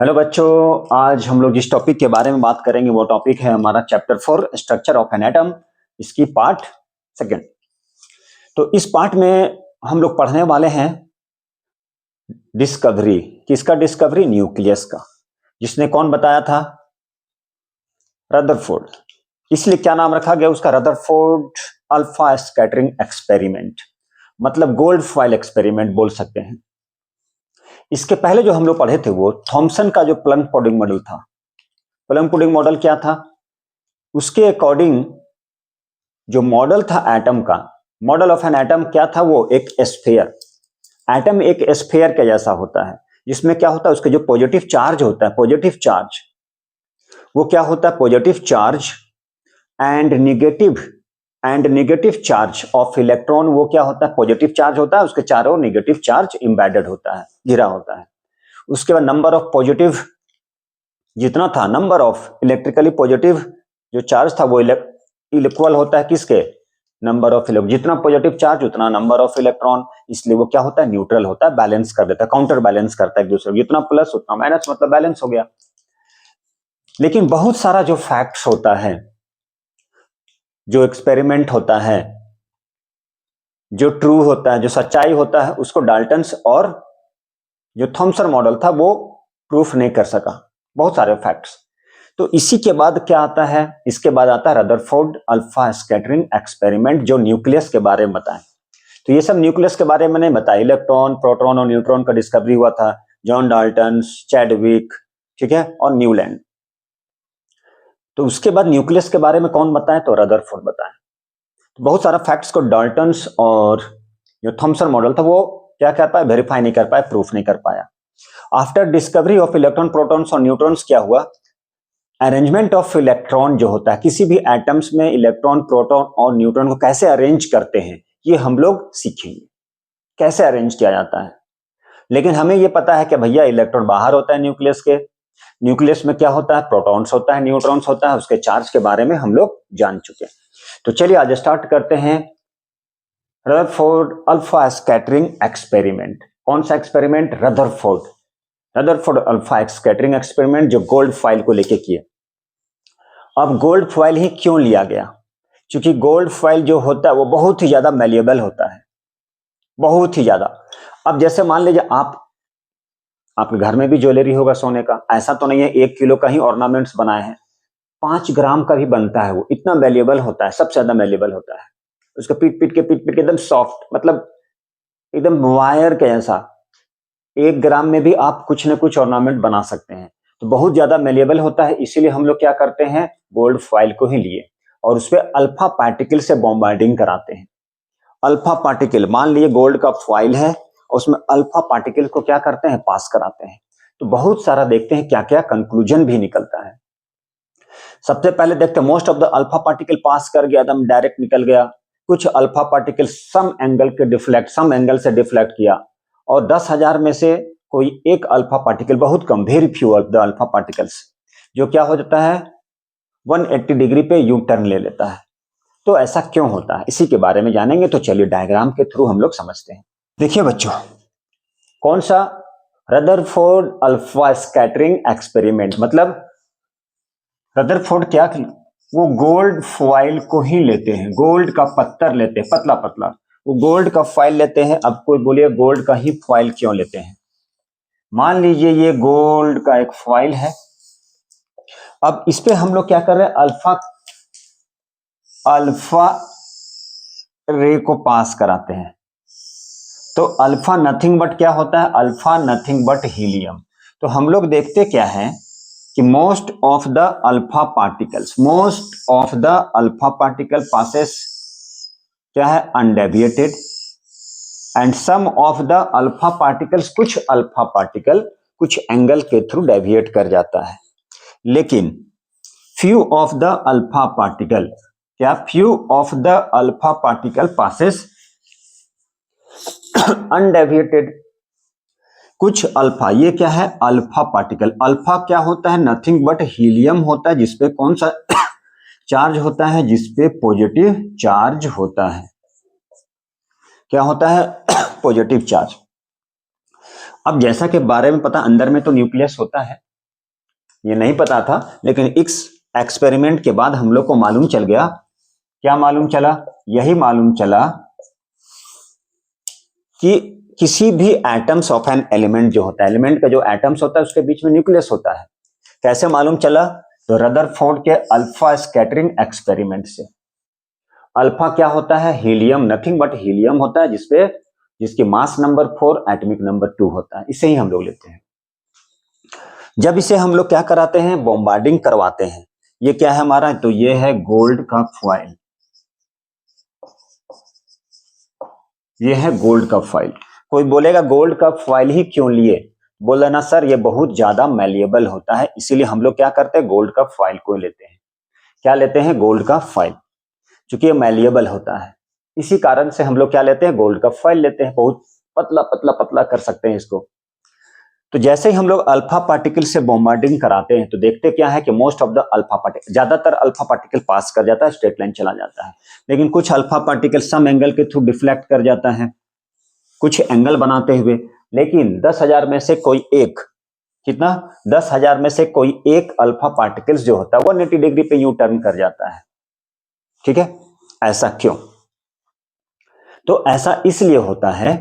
Hello बच्चों, आज हम लोग जिस टॉपिक के बारे में बात करेंगे वो टॉपिक है हमारा chapter 4 structure of an atom. इसकी पार्ट सेकंड। तो इस पार्ट में हम लोग पढ़ने वाले हैं डिस्कवरी। किसका डिस्कवरी? न्यूक्लियस का। जिसने कौन बताया था? रदरफोर्ड। इसलिए क्या नाम रखा गया उसका? रदरफोर्ड अल्फा स्कैटरिंग एक्सपेरिमेंट, मतलब गोल्ड फॉइल एक्सपेरिमेंट बोल सकते हैं। इसके पहले जो हम लोग पढ़े थे वो थॉमसन का जो प्लम पुडिंग मॉडल था। प्लम पुडिंग मॉडल क्या था? उसके अकॉर्डिंग जो मॉडल था एटम का, मॉडल ऑफ एन एटम क्या था? वो एक स्फीयर। एटम एक स्फीयर के जैसा होता है, जिसमें क्या होता है, उसके जो पॉजिटिव चार्ज होता है, पॉजिटिव चार्ज वो क्या होता है? Positive charge and negative charge of electron, वो क्या होता है? पॉजिटिव चार्ज होता है, उसके चारों नेगेटिव चार्ज एम्बेडेड होता है, घिरा होता है। उसके बाद नंबर ऑफ पॉजिटिव जितना था, नंबर ऑफ इलेक्ट्रिकली पॉजिटिव जो चार्ज था वो इक्वल होता है किसके? Number of electron. जितना पॉजिटिव चार्ज उतना नंबर ऑफ इलेक्ट्रॉन, इसलिए वो क्या होता है? न्यूट्रल होता है, बैलेंस कर देता है, काउंटर बैलेंस करता है एक दूसरे को। जितना प्लस उतना माइनस, मतलब बैलेंस हो गया। लेकिन बहुत सारा जो फैक्ट्स होता है, जो एक्सपेरिमेंट होता है, जो ट्रू होता है, जो सच्चाई होता है, उसको डाल्टन्स और जो थॉमसन मॉडल था वो प्रूफ नहीं कर सका, बहुत सारे फैक्ट्स। तो इसी के बाद क्या आता है? इसके बाद आता है रदरफोर्ड अल्फा स्कैटरिंग एक्सपेरिमेंट, जो न्यूक्लियस के बारे में बताएं। तो ये सब न्यूक्लियस के बारे में नहीं बताया। इलेक्ट्रॉन, प्रोटॉन और न्यूट्रॉन का डिस्कवरी हुआ था जॉन डाल्टन, चैडविक, ठीक है, और न्यूलैंड। तो उसके बाद न्यूक्लियस के बारे में कौन बताए? तो रदरफोर्ड बताए। तो बहुत सारा फैक्ट्स को डाल्टन्स और जो थॉमसन मॉडल था वो क्या कर पाए? वेरीफाई नहीं कर पाए, प्रूफ नहीं कर पाया। After discovery of electron, protons और न्यूट्रॉन्स क्या हुआ? अरेंजमेंट ऑफ इलेक्ट्रॉन जो होता है, किसी भी एटम्स में इलेक्ट्रॉन, प्रोटॉन और न्यूट्रॉन को कैसे अरेंज करते हैं, ये हम लोग सीखेंगे, कैसे अरेंज किया जाता है। लेकिन हमें ये पता है कि भैया इलेक्ट्रॉन बाहर होता है न्यूक्लियस के। न्यूक्लियस में क्या होता है? प्रोटॉन्स होता है, न्यूट्रॉन्स होता है, उसके चार्ज के बारे में हम लोग जान चुके हैं। तो चलिए आज स्टार्ट करते हैं रदरफोर्ड अल्फा स्कैटरिंग एक्सपेरिमेंट। कौन सा experiment? Rutherford alpha scattering experiment, जो गोल्ड फॉइल को लेके किए। अब गोल्ड फॉइल ही क्यों लिया गया? क्योंकि गोल्ड फॉइल जो होता है वो बहुत ही ज्यादा मैलिएबल होता है, बहुत ही ज्यादा। अब जैसे मान लीजिए आपके घर में भी ज्वेलरी होगा सोने का, ऐसा तो नहीं है 1 किलो का ही ऑर्नामेंट्स बनाए हैं, 5 ग्राम का भी बनता है, वो इतना मैलिएबल होता है, सबसे ज्यादा मैलिएबल होता है। उसका पीट पीट के एकदम सॉफ्ट, मतलब एकदम वायर के जैसा। 1 ग्राम में भी आप कुछ न कुछ ऑर्नामेंट बना सकते हैं। तो बहुत ज्यादा मेलेबल होता है, इसीलिए हम लोग क्या करते हैं? गोल्ड फॉइल को ही लिए और उस पर अल्फा पार्टिकल से बॉम्बार्डिंग कराते हैं। अल्फा पार्टिकल, मान लिए गोल्ड का फॉइल है, उसमें अल्फा पार्टिकल को क्या करते हैं? पास कराते हैं। तो बहुत सारा देखते हैं क्या क्या कंक्लूजन भी निकलता है। सबसे पहले देखते हैं, most of the alpha particle pass कर गया, एकदम डायरेक्ट निकल गया। कुछ अल्फा पार्टिकल सम एंगल से डिफ्लेक्ट किया, और 10,000 में से कोई एक अल्फा पार्टिकल, बहुत कम, very few of the alpha particles, जो क्या हो जाता है? 180 डिग्री पे यू टर्न ले लेता है। तो ऐसा क्यों होता है, इसी के बारे में जानेंगे। तो चलिए डायग्राम के थ्रू हम लोग समझते हैं। देखिए बच्चों, कौन सा? रदरफोर्ड अल्फा स्कैटरिंग एक्सपेरिमेंट, मतलब रदरफोर्ड क्या, वो गोल्ड फॉइल को ही लेते हैं, गोल्ड का पत्थर लेते हैं, पतला पतला, वो गोल्ड का फॉइल लेते हैं। अब कोई बोलिए गोल्ड का ही फॉइल क्यों लेते हैं? मान लीजिए ये गोल्ड का एक फॉइल है। अब इस पे हम लोग क्या कर रहे हैं? अल्फा रे को पास कराते हैं। तो अल्फा नथिंग बट क्या होता है? Alpha nothing but helium. तो हम लोग देखते क्या है कि most of the alpha particle passes क्या है? Undeviated, and some of the alpha particles, कुछ अल्फा पार्टिकल कुछ एंगल के थ्रू डेविएट कर जाता है। लेकिन few of the alpha particle passes undeviated. कुछ अल्फा, ये क्या है? Alpha particle. अल्फा क्या होता है? नथिंग बट हीलियम होता है, जिसपे कौन सा चार्ज होता है? जिसपे पॉजिटिव चार्ज होता है। क्या होता है? Positive charge. अब जैसा के बारे में पता, अंदर में तो न्यूक्लियस होता है, ये नहीं पता था, लेकिन इस एक्सपेरिमेंट के बाद हम लोग को मालूम चल गया। क्या मालूम चला? यही मालूम चला कि किसी भी एटम्स ऑफ एन एलिमेंट जो होता है, एलिमेंट का जो एटम्स होता है उसके बीच में न्यूक्लियस होता है। कैसे मालूम चला? तो रदरफोर्ड के अल्फा स्कैटरिंग एक्सपेरिमेंट से। अल्फा क्या होता है? हीलियम, नथिंग बट हीलियम होता है जिसकी मास नंबर 4, एटॉमिक नंबर 2 होता है। इसे ही हम लोग लेते हैं। जब इसे हम लोग क्या कराते हैं? बॉम्बार्डिंग करवाते हैं। ये क्या है हमारा? तो ये है गोल्ड का फॉइल। ये है गोल्ड का फॉइल। कोई बोलेगा गोल्ड का फॉइल ही क्यों लिए? बोल देना सर ये बहुत ज्यादा मैलिएबल होता है, इसीलिए हम लोग क्या करते हैं? गोल्ड का फॉइल को लेते हैं। क्या लेते हैं? गोल्ड का फॉइल। चूंकि ये मैलिएबल होता है, इसी कारण से हम लोग क्या लेते हैं? गोल्ड का फॉइल लेते हैं। बहुत पतला पतला पतला कर सकते हैं इसको। तो जैसे ही हम लोग अल्फा पार्टिकल से बॉम्बार्डिंग कराते हैं तो देखते क्या है कि most of the alpha particle, ज्यादातर अल्फा पार्टिकल पास कर जाता है, स्ट्रेट लाइन चला जाता है। लेकिन कुछ अल्फा पार्टिकल सम एंगल के थ्रू डिफ्लेक्ट कर जाता है, कुछ एंगल बनाते हुए। लेकिन 10,000 में से कोई एक, कितना? 10,000 में से कोई एक अल्फा पार्टिकल्स जो होता है 180 डिग्री पे यू टर्न कर जाता है। ठीक है? ऐसा क्यों? तो ऐसा इसलिए होता है,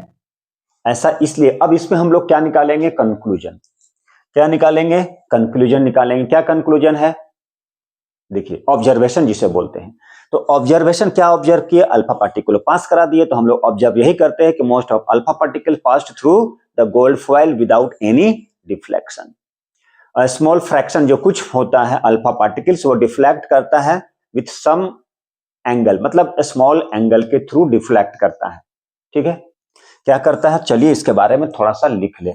ऐसा इसलिए। अब इसमें हम लोग क्या निकालेंगे? कंक्लूजन। क्या निकालेंगे? कंक्लूजन निकालेंगे। क्या कंक्लूजन है? देखिए, ऑब्जर्वेशन जिसे बोलते हैं। तो ऑब्जर्वेशन क्या ऑब्जर्व किए? अल्फा पार्टिकल पास करा दिए। तो हम लोग ऑब्जर्व यही करते हैं कि most of alpha particle passed through the gold foil without any deflection. Small fraction जो कुछ होता है अल्फा पार्टिकल्स वो डिफ्लेक्ट करता है विथ सम एंगल, मतलब स्मॉल एंगल के थ्रू डिफ्लेक्ट करता है। ठीक है? क्या करता है? चलिए इसके बारे में थोड़ा सा लिख ले।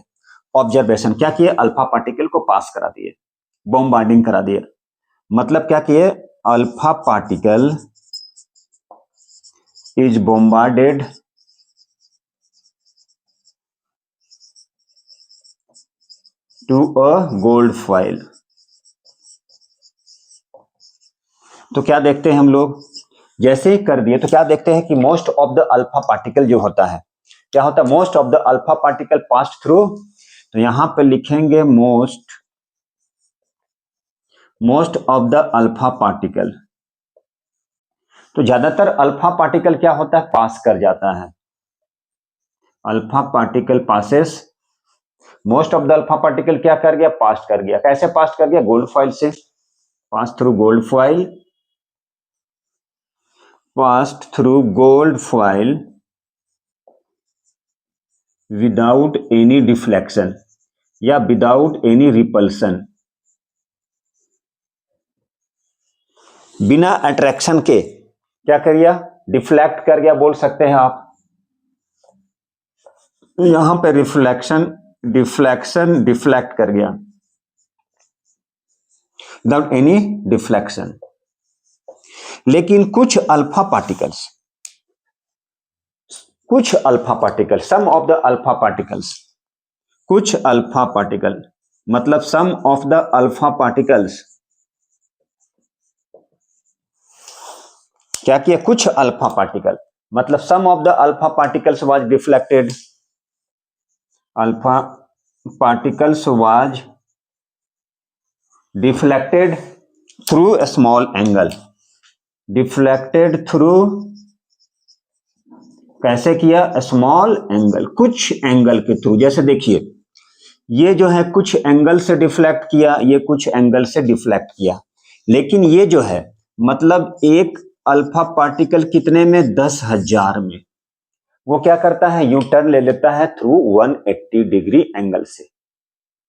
ऑब्जर्वेशन क्या किए? अल्फा पार्टिकल को पास करा दिए, बॉम्बार्डिंग करा दिए। मतलब क्या किए? Alpha particle is bombarded to a gold foil. तो क्या देखते हैं हम लोग? जैसे ही कर दिए तो क्या देखते हैं कि most of the alpha particle जो होता है, क्या होता है? Most of the alpha particle pass through. तो यहां पे लिखेंगे most of the alpha particle. तो ज्यादातर अल्फा पार्टिकल क्या होता है? पास कर जाता है। Alpha particle passes, most of the alpha particle क्या कर गया? पास कर गया। कैसे पास कर गया? गोल्ड फॉइल से। Pass through gold foil, passed through gold foil without any deflection या विदाउट एनी रिपल्सन, बिना अट्रैक्शन के क्या कर गया? डिफ्लेक्ट कर गया, बोल सकते हैं आप। यहां पे रिफ्लेक्शन, डिफ्लेक्शन, डिफ्लेक्ट कर गया विदाउट एनी डिफ्लेक्शन। लेकिन कुछ alpha particles, some of the alpha particles, कुछ अल्फा पार्टिकल, मतलब some of the alpha particles क्या किया? कुछ अल्फा पार्टिकल, मतलब some of the alpha particles was deflected, alpha particles was deflected through a small angle, deflected through, कैसे किया? Small angle, कुछ angle के थ्रू। जैसे देखिए ये जो है कुछ एंगल से डिफ्लेक्ट किया, ये कुछ एंगल से डिफ्लेक्ट किया। लेकिन ये जो है मतलब एक अल्फा पार्टिकल कितने में? 10,000 में। वो क्या करता है? यू टर्न ले लेता है थ्रू 180 डिग्री एंगल से।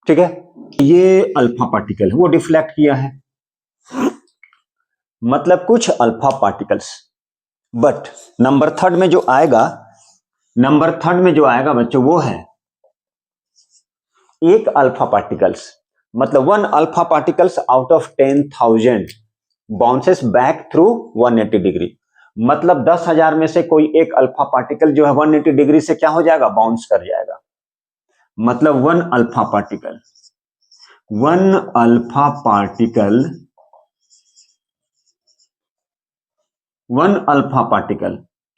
ठीक है? ये अल्फा पार्टिकल वो डिफ्लेक्ट किया है, मतलब कुछ alpha particles. But number third में जो आएगा, बच्चों वो है एक अल्फा पार्टिकल्स, मतलब one alpha particles out of 10,000 bounces back through 180 degree. मतलब 10,000 में से कोई एक अल्फा पार्टिकल जो है 180 डिग्री से क्या हो जाएगा? बाउंस कर जाएगा। मतलब वन अल्फा पार्टिकल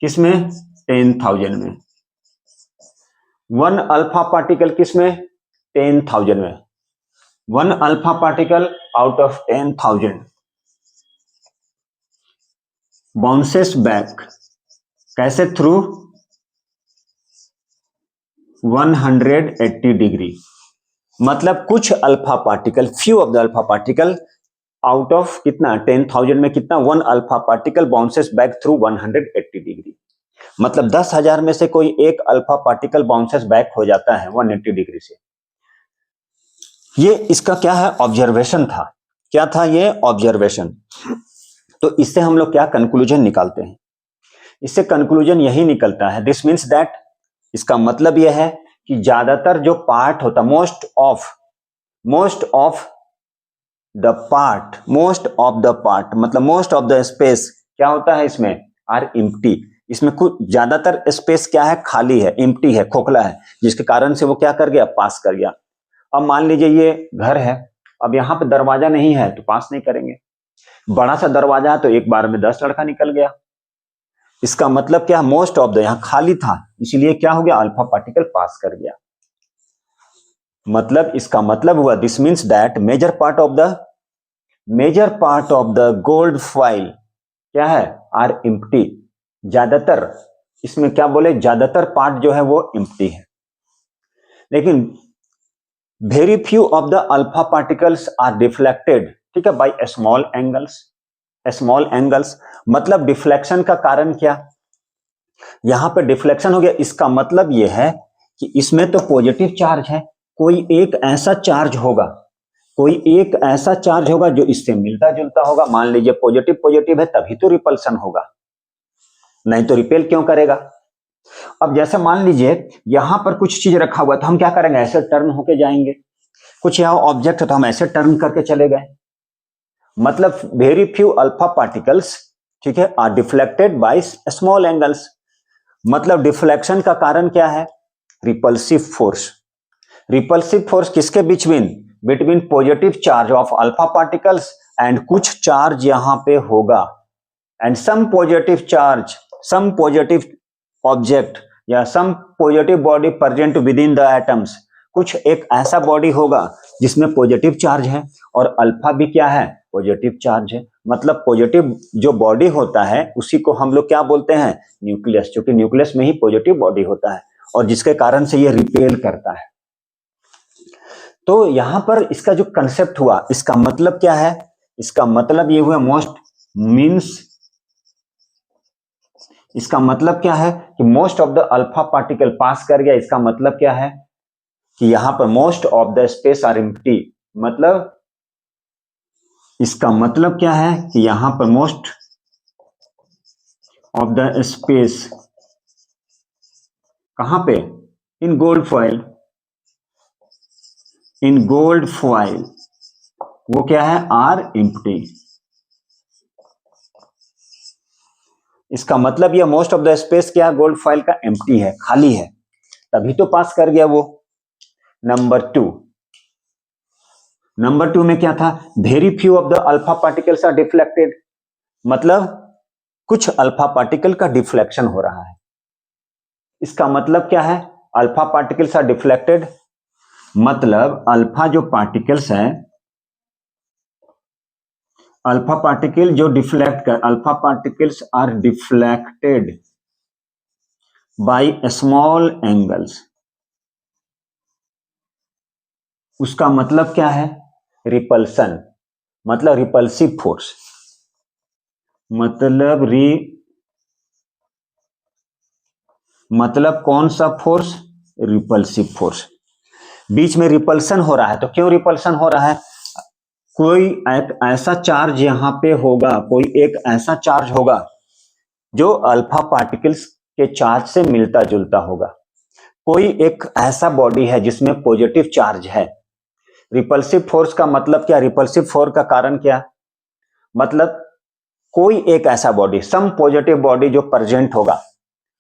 किसमें? 10,000 में। वन अल्फा पार्टिकल किसमें? 10,000 में। 1 alpha particle out of 10,000 bounces back कैसे? Through 180 degree. मतलब कुछ alpha particle, few of the alpha particle out of कितना 10,000 में कितना 1 alpha particle bounces back through 180 degree. मतलब 10,000 में से कोई एक अल्फा पार्टिकल बाउंसेस बैक हो जाता है 180 डिग्री से। ये इसका क्या है? ऑब्जर्वेशन था। क्या था ये? ऑब्जर्वेशन। तो इससे हम लोग क्या कंक्लूजन निकालते हैं? इससे कंक्लूजन यही निकलता है, दिस मीन्स दैट, इसका मतलब यह है कि ज्यादातर जो पार्ट होता, मोस्ट ऑफ द पार्ट मतलब मोस्ट ऑफ द स्पेस क्या होता है इसमें? Are empty. इसमें कुछ ज्यादातर स्पेस क्या है? खाली है, एम्प्टी है, खोखला है, जिसके कारण से वो क्या कर गया? पास कर गया। अब मान लीजिए ये घर है, अब यहाँ पे दरवाजा नहीं है तो पास नहीं करेंगे। बड़ा सा दरवाजा है तो एक बार में 10 लड़का निकल गया। इसका मतलब क्या? मोस्ट ऑफ द, यहां खाली था इसलिए क्या हो गया? अल्फा पार्टिकल पास कर गया। मतलब इसका मतलब हुआ, this means that major part of the gold foil क्या है? Are empty. ज्यादातर इसमें क्या बोले? ज्यादातर पार्ट जो है वो एम्प्टी है। लेकिन very few of the alpha particles are deflected, ठीक है, बाय स्मॉल एंगल्स। मतलब डिफ्लेक्शन का कारण क्या? यहां पर डिफ्लेक्शन हो गया। इसका मतलब यह है कि इसमें तो पॉजिटिव चार्ज है, कोई एक ऐसा चार्ज होगा जो इससे मिलता जुलता होगा। मान लीजिए पॉजिटिव है तभी तो रिपल्सन होगा, नहीं तो रिपेल क्यों करेगा? अब जैसे मान लीजिए यहां पर कुछ चीज रखा हुआ तो हम क्या करेंगे? ऐसे टर्न होके जाएंगे। कुछ यहाँ ऑब्जेक्ट है तो हम ऐसे टर्न करके चले गए। मतलब वेरी फ्यू अल्फा पार्टिकल्स, ठीक है, are deflected by small angles. मतलब डिफ्लेक्शन का कारण क्या है? रिपल्सिव फोर्स किसके between positive charge of alpha particles and कुछ चार्ज यहां पे होगा, एंड सम पॉजिटिव ऑब्जेक्ट या some positive body present within the atoms. कुछ एक ऐसा बॉडी होगा जिसमें पॉजिटिव चार्ज है और अल्फा भी क्या है? पॉजिटिव चार्ज है। मतलब पॉजिटिव जो बॉडी होता है उसी को हम लोग क्या बोलते हैं? न्यूक्लियस। क्योंकि न्यूक्लियस में ही पॉजिटिव बॉडी होता है और जिसके कारण से ये रिपेल करता है। तो यहां पर इसका जो कंसेप्ट हुआ, इसका मतलब क्या है? इसका मतलब ये हुआ इसका मतलब क्या है कि most of the alpha particle pass कर गया। इसका मतलब क्या है कि यहां पर most of the space are empty. मतलब इसका मतलब क्या है कि यहां पर मोस्ट ऑफ द स्पेस कहां पे? इन गोल्ड फॉइल वो क्या है? Are empty. इसका मतलब यह मोस्ट ऑफ द स्पेस क्या? गोल्ड फॉइल का एम्प्टी है, खाली है, तभी तो पास कर गया वो। नंबर टू में क्या था? Very few of the alpha particles are deflected. मतलब कुछ अल्फा पार्टिकल का डिफ्लेक्शन हो रहा है। इसका मतलब क्या है? अल्फा पार्टिकल्स आर डिफ्लेक्टेड मतलब alpha particles are deflected by small angles. उसका मतलब क्या है? रिपल्सन। मतलब रिपल्सिव फोर्स। मतलब कौन सा फोर्स? Repulsive force. बीच में रिपल्सन हो रहा है तो क्यों रिपल्सन हो रहा है? कोई एक ऐसा चार्ज यहां पे होगा, कोई एक ऐसा चार्ज होगा जो अल्फा पार्टिकल्स के चार्ज से मिलता जुलता होगा। कोई एक ऐसा बॉडी है जिसमें पॉजिटिव चार्ज है। रिपल्सिव फोर्स का मतलब क्या? रिपल्सिव फोर्स का कारण क्या? मतलब कोई एक ऐसा बॉडी, सम पॉजिटिव बॉडी जो प्रेजेंट होगा।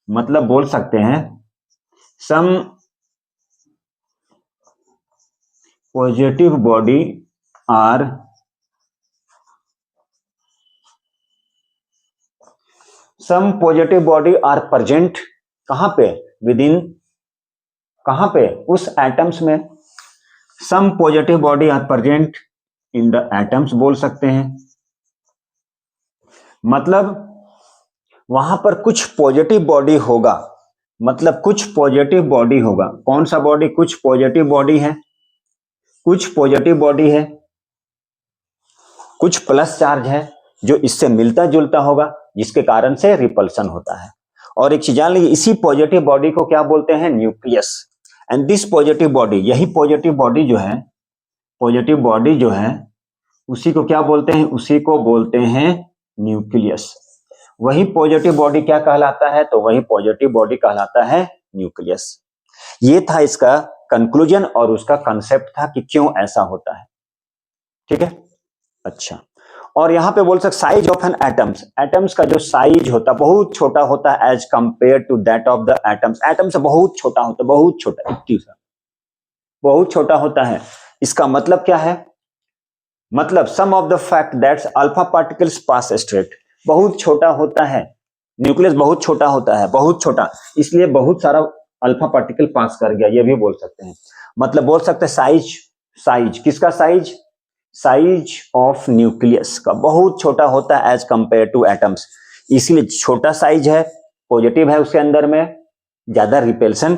मतलब बोल सकते हैं some positive body are present कहां पे? कहां पे? उस एटम्स में some positive body are present in the atoms बोल सकते हैं, मतलब वहां पर कुछ पॉजिटिव बॉडी होगा, मतलब कुछ पॉजिटिव बॉडी होगा। कौन सा बॉडी? कुछ पॉजिटिव बॉडी है, कुछ पॉजिटिव बॉडी है, कुछ प्लस चार्ज है जो इससे मिलता जुलता होगा, जिसके कारण से रिपल्सन होता है। और एक चीज जान लीजिए, इसी पॉजिटिव बॉडी को क्या बोलते हैं? Nucleus. And this positive body, यही पॉजिटिव बॉडी जो है, पॉजिटिव बॉडी जो है उसी को क्या बोलते हैं? उसी को बोलते हैं न्यूक्लियस। वही पॉजिटिव बॉडी क्या कहलाता है? तो वही पॉजिटिव बॉडी कहलाता है न्यूक्लियस। ये था इसका कंक्लूजन और उसका कंसेप्ट था कि क्यों ऐसा होता है। ठीक है, अच्छा। और यहां पे बोल सकते size of an atoms, atoms का जो साइज होता है बहुत छोटा होता है as compare to that of the atoms, atom से बहुत छोटा होता है, बहुत छोटा, बहुत छोटा होता है। इसका मतलब क्या है? मतलब some of the fact that's alpha particles pass straight, बहुत छोटा होता है, न्यूक्लियस बहुत छोटा होता है, बहुत छोटा, इसलिए बहुत सारा अल्फा पार्टिकल पास कर गया, ये भी बोल सकते हैं। मतलब बोल सकते हैं साइज, साइज किसका? साइज, साइज ऑफ न्यूक्लियस का बहुत छोटा होता है एज कंपेयर टू एटम्स, इसलिए छोटा साइज है, पॉजिटिव है, उसके अंदर में ज्यादा रिपेल्सन,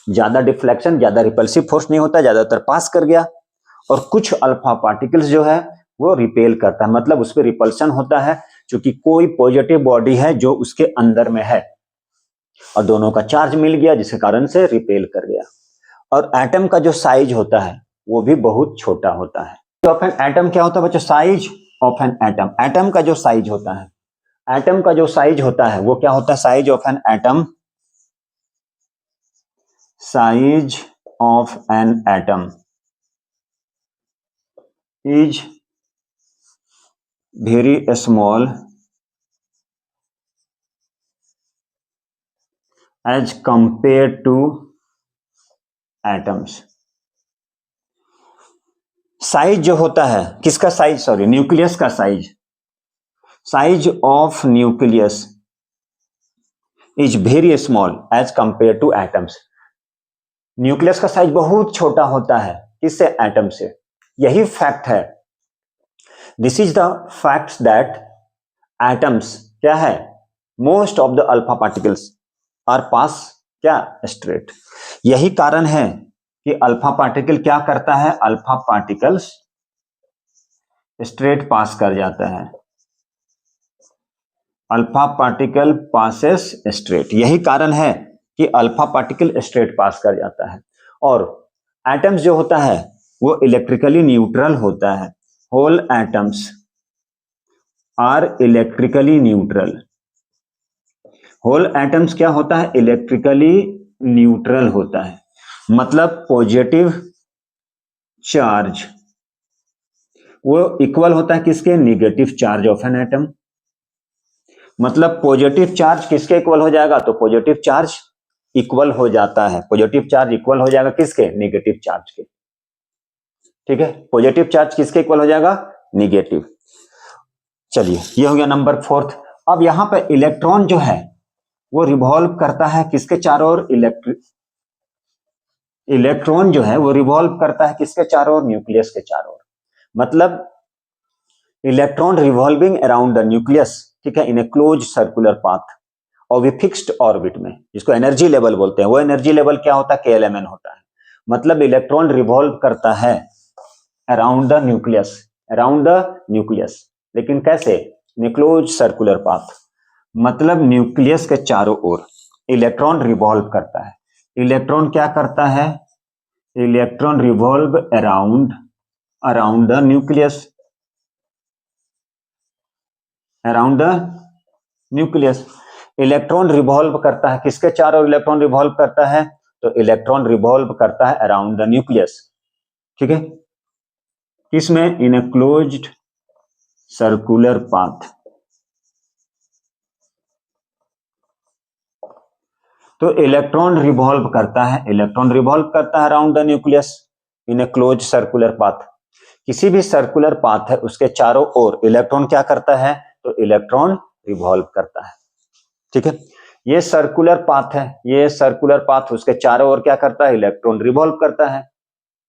ज्यादा डिफ्लेक्शन, ज्यादा रिपल्सिव फोर्स नहीं होता, ज्यादातर पास कर गया। और कुछ अल्फा पार्टिकल्स जो है वो रिपेल करता है, मतलब उस पर रिपल्सन होता है, क्योंकि कोई पॉजिटिव बॉडी है जो उसके अंदर में है और दोनों का चार्ज मिल गया, जिसके कारण से रिपेल कर गया। और एटम का जो साइज होता है वो भी बहुत छोटा होता है। ऑफ एन एटम क्या होता है बच्चों? Size of an atom, atom का जो साइज होता है, एटम का जो साइज होता है वो क्या होता है? Size of an atom, size of an atom is very small as compared to atoms। Size जो होता है किसका साइज? सॉरी, न्यूक्लियस का size, size of nucleus is very small as compare to atoms. Nucleus का size बहुत छोटा होता है, किससे? एटम से। यही फैक्ट है, this is the fact that atoms क्या है? Most of the alpha particles are pass क्या? स्ट्रेट। यही कारण है कि अल्फा पार्टिकल क्या करता है? अल्फा पार्टिकल्स स्ट्रेट पास कर जाता है, अल्फा पार्टिकल पासेस स्ट्रेट। यही कारण है कि अल्फा पार्टिकल स्ट्रेट पास कर जाता है। और एटम्स जो होता है वो इलेक्ट्रिकली न्यूट्रल होता है, whole atoms are electrically neutral. Whole atoms क्या होता है? इलेक्ट्रिकली न्यूट्रल होता है, मतलब पॉजिटिव चार्ज वो इक्वल होता है किसके? Negative charge of an atom. मतलब पॉजिटिव चार्ज किसके इक्वल हो जाएगा? तो पॉजिटिव चार्ज इक्वल हो जाता है, पॉजिटिव चार्ज इक्वल हो जाएगा किसके? नेगेटिव चार्ज के। ठीक है, पॉजिटिव चार्ज किसके इक्वल हो जाएगा? नेगेटिव। चलिए, ये हो गया नंबर 4। अब यहां पर इलेक्ट्रॉन जो है वो रिवॉल्व करता है किसके चारों ओर? इलेक्ट्रॉन जो है वो रिवॉल्व करता है किसके चारों ओर? न्यूक्लियस के चारों ओर। मतलब electron revolving around the nucleus, ठीक है, इन ए क्लोज सर्कुलर पाथ और वे फिक्स्ड ऑर्बिट में, जिसको एनर्जी लेवल बोलते हैं। वो एनर्जी लेवल क्या होता है? KLMN होता है। मतलब इलेक्ट्रॉन रिवॉल्व करता है around the nucleus, around the nucleus, लेकिन कैसे? इन ए क्लोज सर्कुलर पाथ, मतलब न्यूक्लियस के चारों ओर इलेक्ट्रॉन रिवॉल्व करता है। इलेक्ट्रॉन क्या करता है? Electron revolve around the nucleus, around the nucleus. Electron revolve करता है किसके चारों ओर? इलेक्ट्रॉन रिवॉल्व करता है, तो इलेक्ट्रॉन रिवॉल्व करता है अराउंड द न्यूक्लियस। ठीक है, किसमें? इन ए क्लोज्ड सर्कुलर पाथ। तो इलेक्ट्रॉन रिवॉल्व करता है, इलेक्ट्रॉन रिवॉल्व करता है around the nucleus in A close circular path. किसी भी सर्कुलर पाथ है उसके चारों ओर इलेक्ट्रॉन क्या करता है? तो इलेक्ट्रॉन रिवॉल्व करता है। ठीक है, ये सर्कुलर पाथ है, ये सर्कुलर पाथ, उसके चारों ओर क्या करता है? इलेक्ट्रॉन रिवॉल्व करता है।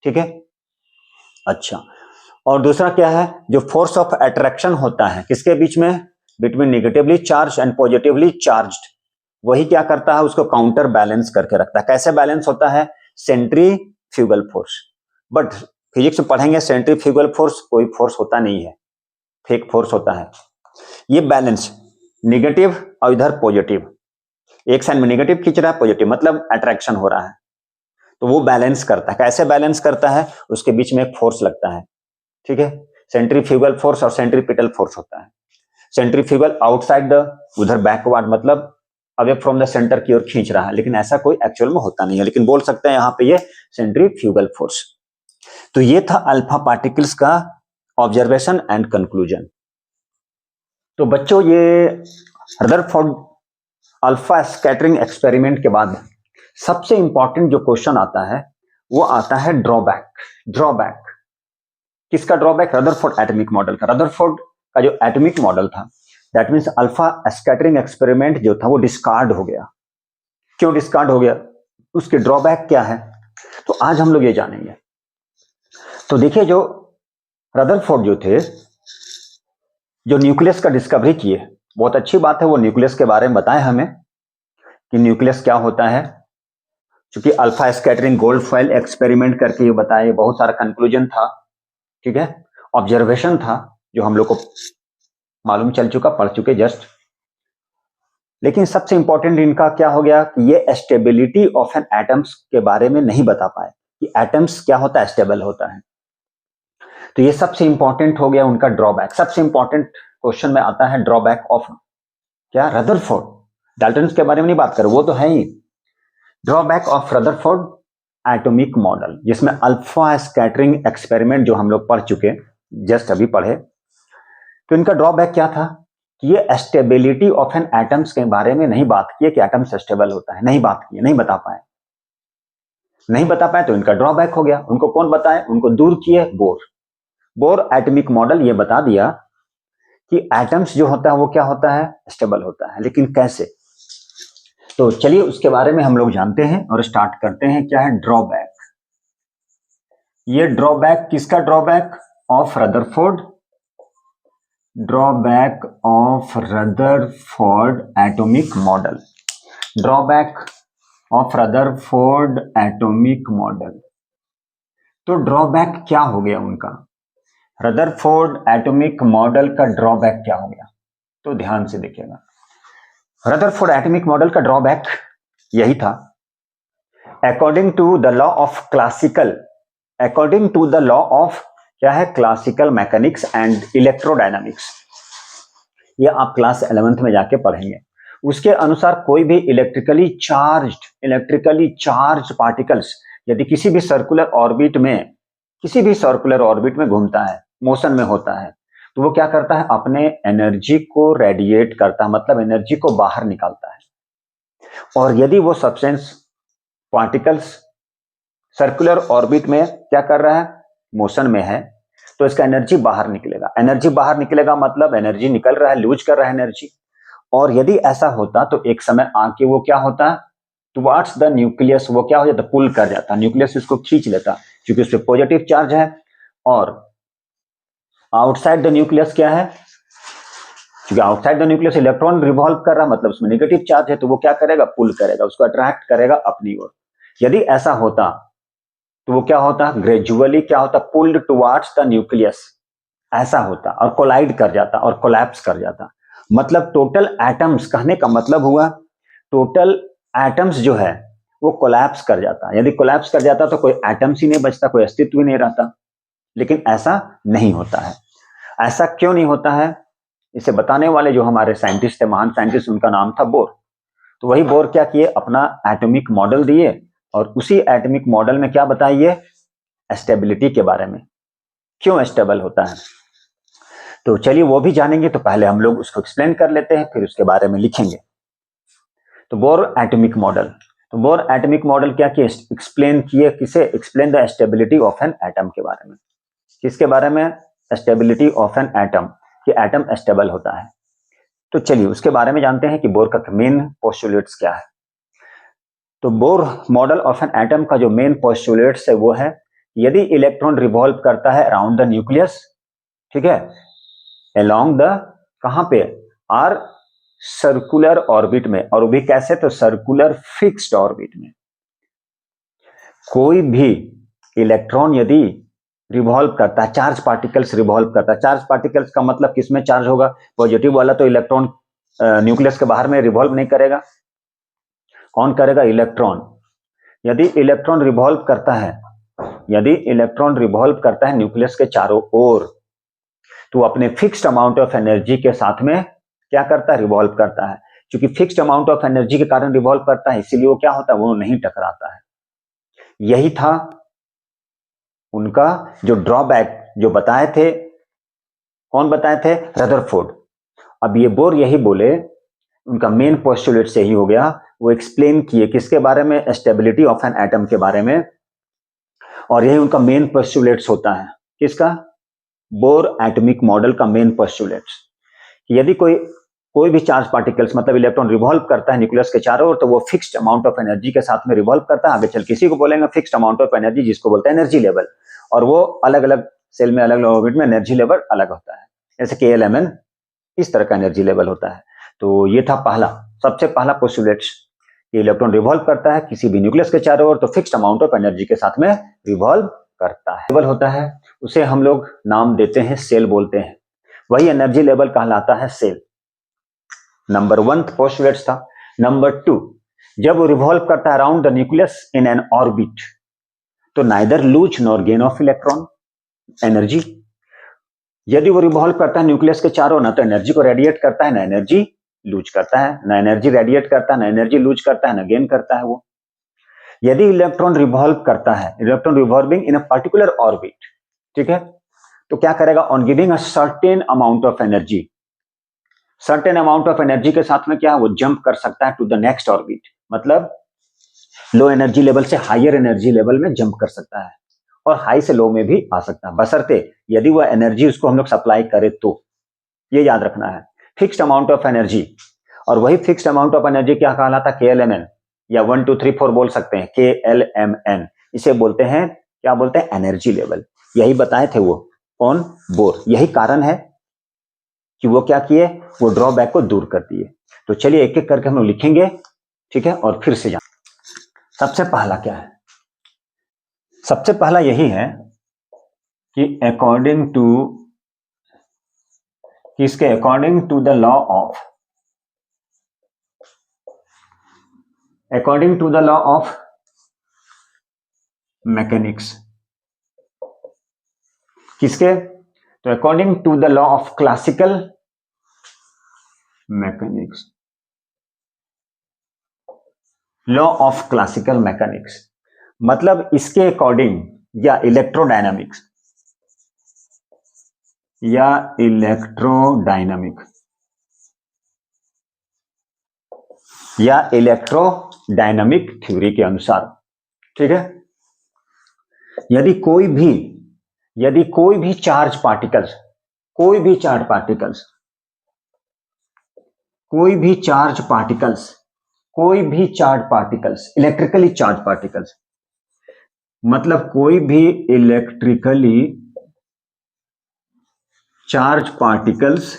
ठीक है, अच्छा, और दूसरा क्या है, जो फोर्स ऑफ अट्रैक्शन होता है किसके बीच में, between negatively charge and positively charged, वही क्या करता है, उसको काउंटर बैलेंस करके रखता है। कैसे बैलेंस होता है, सेंट्रीफ्यूगल फोर्स। बट फिजिक्स में पढ़ेंगे सेंट्रीफ्यूगल फोर्स कोई फोर्स होता नहीं है, फेक फोर्स होता है। ये बैलेंस नेगेटिव और इधर पॉजिटिव, एक साइड में नेगेटिव खींच रहा है, पॉजिटिव मतलब अट्रैक्शन हो रहा है, तो वो बैलेंस करता है। कैसे बैलेंस करता है, उसके बीच में एक फोर्स लगता है, ठीक है, सेंट्रीफ्यूगल फोर्स और सेंट्रीपिटल फोर्स होता है। सेंट्रीफ्यूगल आउटसाइड द, उधर बैकवर्ड मतलब अवे फ्रॉम द सेंटर की ओर खींच रहा है, लेकिन ऐसा कोई एक्चुअल में होता नहीं है, लेकिन बोल सकते हैं यहां पे ये सेंट्रीफ्यूगल फोर्स। तो ये था अल्फा पार्टिकल्स का ऑब्जर्वेशन एंड कंक्लूजन। तो बच्चों ये रदरफोर्ड अल्फा स्कैटरिंग एक्सपेरिमेंट के बाद सबसे इंपॉर्टेंट जो क्वेश्चन आता है वो आता है ड्रॉबैक। ड्रॉबैक किसका ड्रॉबैक, रदरफोर्ड एटॉमिक मॉडल का। रदरफोर्ड का जो एटॉमिक मॉडल था, that means alpha scattering experiment जो था वो डिस्कार्ड हो गया। क्यों डिस्कार्ड हो गया, उसके ड्रॉबैक क्या है, तो आज हम लोग ये जानेंगे। तो देखिए, जो रदरफोर्ड जो थे, जो न्यूक्लियस का डिस्कवरी किए, बहुत अच्छी बात है वो न्यूक्लियस के बारे में बताएं हमें कि न्यूक्लियस क्या होता है। क्योंकि alpha scattering gold foil experiment करके ये बताए, बहुत सारा कंक्लूजन था, ठीक है, ऑब्जर्वेशन था जो हम लोग को मालूम चल चुका, पढ़ चुके जस्ट। लेकिन सबसे इंपॉर्टेंट इनका क्या हो गया कि ये स्टेबिलिटी ऑफ एन एटम्स के बारे में नहीं बता पाए कि एटम्स क्या होता है, स्टेबल होता है। तो ये सबसे इंपॉर्टेंट हो गया उनका ड्रॉबैक। सबसे इंपॉर्टेंट क्वेश्चन में आता है ड्रॉबैक ऑफ क्या, रदरफोर्ड। डाल्टन के बारे में नहीं बात करो, वो तो है ही। Drawback of Rutherford atomic model, जिसमें अल्फा स्कैटरिंग एक्सपेरिमेंट जो हम लोग पढ़ चुके, जस्ट अभी पढ़े। तो इनका ड्रॉबैक क्या था कि ये स्टेबिलिटी ऑफ एन एटम्स के बारे में नहीं बात किए कि एटम्स स्टेबल होता है, नहीं बात किए, नहीं बता पाए। नहीं बता पाए तो इनका ड्रॉबैक हो गया। उनको कौन बताए, उनको दूर किए बोर। बोर एटॉमिक मॉडल ये बता दिया कि एटम्स जो होता है वो क्या होता है, स्टेबल होता है, लेकिन कैसे। तो चलिए उसके बारे में हम लोग जानते हैं और स्टार्ट करते हैं। क्या है ड्रॉबैक, ये ड्रॉबैक किसका drawback, of Rutherford, drawback of Rutherford atomic model. Drawback of Rutherford atomic model. तो ड्रॉबैक क्या हो गया उनका, रदरफोर्ड एटॉमिक मॉडल का ड्रॉबैक क्या हो गया, तो ध्यान से देखिएगा। रदरफोर्ड एटॉमिक मॉडल का ड्रॉबैक यही था, according to the law of classical, according to the law of क्या है, क्लासिकल मैकेनिक्स एंड इलेक्ट्रोडायनामिक्स। ये आप क्लास 11th में जाके पढ़ेंगे। उसके अनुसार कोई भी इलेक्ट्रिकली चार्ज पार्टिकल्स यदि किसी भी सर्कुलर ऑर्बिट में घूमता है, मोशन में होता है, तो वो क्या करता है, अपने एनर्जी को रेडिएट करता है, मतलब एनर्जी को बाहर निकालता है। और यदि वो सब्सटेंस पार्टिकल्स सर्कुलर ऑर्बिट में क्या कर रहा है, मोशन में है, तो इसका एनर्जी बाहर निकलेगा। एनर्जी बाहर निकलेगा मतलब एनर्जी निकल रहा है, लूज कर रहा है एनर्जी। और यदि ऐसा होता तो एक समय आके वो क्या होता, टुवर्ड्स द न्यूक्लियस वो क्या हो जाता, पुल कर जाता, न्यूक्लियस उसको खींच लेता, क्योंकि उस पर पॉजिटिव चार्ज है। और आउटसाइड द न्यूक्लियस क्या है, क्योंकि outside the nucleus electron revolve कर रहा, मतलब उसमें नेगेटिव चार्ज है, तो वो क्या करेगा, पुल करेगा, उसको अट्रैक्ट करेगा अपनी ओर। यदि ऐसा होता तो वो क्या होता, ग्रेजुअली क्या होता, पुल्ड टुवर्ड्स द न्यूक्लियस, ऐसा होता, और कोलाइड कर जाता और कोलैप्स कर जाता। मतलब टोटल एटम्स, कहने का मतलब हुआ टोटल एटम्स जो है वो कोलैप्स कर जाता। यदि कोलैप्स कर जाता तो कोई एटम्स ही नहीं बचता, कोई अस्तित्व ही नहीं रहता। लेकिन ऐसा नहीं होता है। ऐसा क्यों नहीं होता है, इसे बताने वाले जो हमारे साइंटिस्ट थे, महान साइंटिस्ट, उनका नाम था बोर। तो वही बोर क्या किए, अपना एटॉमिक मॉडल दिए, और उसी एटॉमिक मॉडल में क्या बताइए, स्टेबिलिटी के बारे में, क्यों स्टेबल होता है। तो चलिए वो भी जानेंगे। तो पहले हम लोग उसको एक्सप्लेन कर लेते हैं, फिर उसके बारे में लिखेंगे। तो बोर एटॉमिक मॉडल, तो बोर एटॉमिक मॉडल क्या किए, एक्सप्लेन किए, किसे, explain the stability of an atom के बारे में। किसके बारे में, स्टेबिलिटी ऑफ एन एटम, कि एटम स्टेबल होता है। तो चलिए उसके बारे में जानते हैं कि बोर का मेन पोस्टुलेट्स क्या है। तो Bohr model of an atom का जो मेन पोस्टुलेट्स है वो है यदि इलेक्ट्रॉन रिवॉल्व करता है अराउंड द न्यूक्लियस, ठीक है, अलोंग द, कहां पे, आर सर्कुलर ऑर्बिट में, और वो भी कैसे, तो सर्कुलर फिक्स्ड ऑर्बिट में। कोई भी इलेक्ट्रॉन यदि रिवॉल्व करता है, चार्ज पार्टिकल्स रिवॉल्व करता है, चार्ज पार्टिकल्स का मतलब किसमें चार्ज होगा, पॉजिटिव वाला तो इलेक्ट्रॉन न्यूक्लियस के बाहर में रिवॉल्व नहीं करेगा, कौन करेगा, इलेक्ट्रॉन। यदि इलेक्ट्रॉन रिवॉल्व करता है, यदि इलेक्ट्रॉन रिवॉल्व करता है न्यूक्लियस के चारों ओर, तो अपने फिक्स्ड अमाउंट ऑफ एनर्जी के साथ में क्या करता है, रिवॉल्व करता है। क्योंकि फिक्स्ड अमाउंट ऑफ एनर्जी के कारण रिवॉल्व करता है, इसीलिए वो क्या होता है, वो नहीं टकराता है। यही था उनका जो ड्रॉबैक जो बताए थे, कौन बताए थे, रदरफोर्ड। अब ये बोर यही बोले, उनका मेन पोस्टुलेट से ही हो गया, वो एक्सप्लेन किए किसके बारे में, स्टेबिलिटी ऑफ एन एटम के बारे में, और यही उनका मेन पोस्टुलेट्स होता है, किसका, बोर एटॉमिक मॉडल का मेन पोस्टुलेट्स। यदि कोई भी चार्ज पार्टिकल्स मतलब इलेक्ट्रॉन रिवॉल्व करता है न्यूक्लियस के चारों ओर, तो वो फिक्स्ड अमाउंट ऑफ एनर्जी के साथ में रिवॉल्व करता है। आगे चल किसी को बोलेंगे फिक्स्ड अमाउंट ऑफ एनर्जी, जिसको बोलते हैं एनर्जी लेवल, और वो अलग अलग सेल में अलग अलग ऑर्बिट में एनर्जी लेवल अलग होता है, जैसे KLMN इस तरह का एनर्जी लेवल होता है। तो ये था पहला, सबसे पहला पोस्टुलेट्स, कि इलेक्ट्रॉन रिवॉल्व करता है किसी भी न्यूक्लियस के चारों ओर, तो फिक्स्ड अमाउंट ऑफ एनर्जी के साथ में रिवॉल्व करता है। लेवल होता है, उसे हम लोग नाम देते हैं सेल बोलते हैं, वही एनर्जी लेवल कहलाता है सेल। नंबर 1 पोस्टुलेट्स था। नंबर 2, जब वो रिवॉल्व करता है around the nucleus in an orbit, तो neither lose nor gain of electron energy. यदि वो रिवॉल्व करता है न्यूक्लियस के चारों, ना तो एनर्जी को रेडिएट करता है, ना एनर्जी लूज करता है, ना एनर्जी रेडिएट करता है, ना एनर्जी लूज करता है, ना गेन करता है वो। यदि इलेक्ट्रॉन रिवॉल्व करता है, electron revolving in a particular orbit, ठीक है, तो क्या करेगा, on giving a certain amount of energy, certain amount of energy के साथ में क्या, वो जंप कर सकता है टू द नेक्स्ट ऑर्बिट, मतलब लो एनर्जी लेवल से हायर एनर्जी लेवल में जंप कर सकता है, और हाई से लो में भी आ सकता है, बशर्ते यदि वह एनर्जी उसको हम लोग सप्लाई करे तो। ये याद रखना है, फिक्स्ड अमाउंट ऑफ एनर्जी, और वही फिक्स्ड अमाउंट ऑफ एनर्जी क्या कहलाता, KLMN, या 1 2 3 4 बोल सकते हैं, KLMN, इसे बोलते हैं, क्या बोलते हैं, एनर्जी लेवल। यही बताए थे वो कौन, बोर। यही कारण है कि वो क्या किए, वो ड्रॉबैक को दूर कर दिए। तो चलिए एक एक करके हम लोग लिखेंगे, ठीक है, और फिर से जान। सबसे पहला क्या है, सबसे पहला यही है कि अकॉर्डिंग टू, किसके, according to the law of, according to the law of mechanics, किसके, तो according to the law of classical mechanics, law of classical mechanics, मतलब इसके अकॉर्डिंग, या इलेक्ट्रोडायनामिक्स, या इलेक्ट्रोडायनामिक, या इलेक्ट्रोडायनामिक थ्योरी के अनुसार, ठीक है। यदि कोई भी चार्ज पार्टिकल्स, कोई भी चार्ज पार्टिकल्स, कोई भी चार्ज पार्टिकल्स, कोई भी charge particles, electrically charge particles, मतलब कोई भी electrically charge particles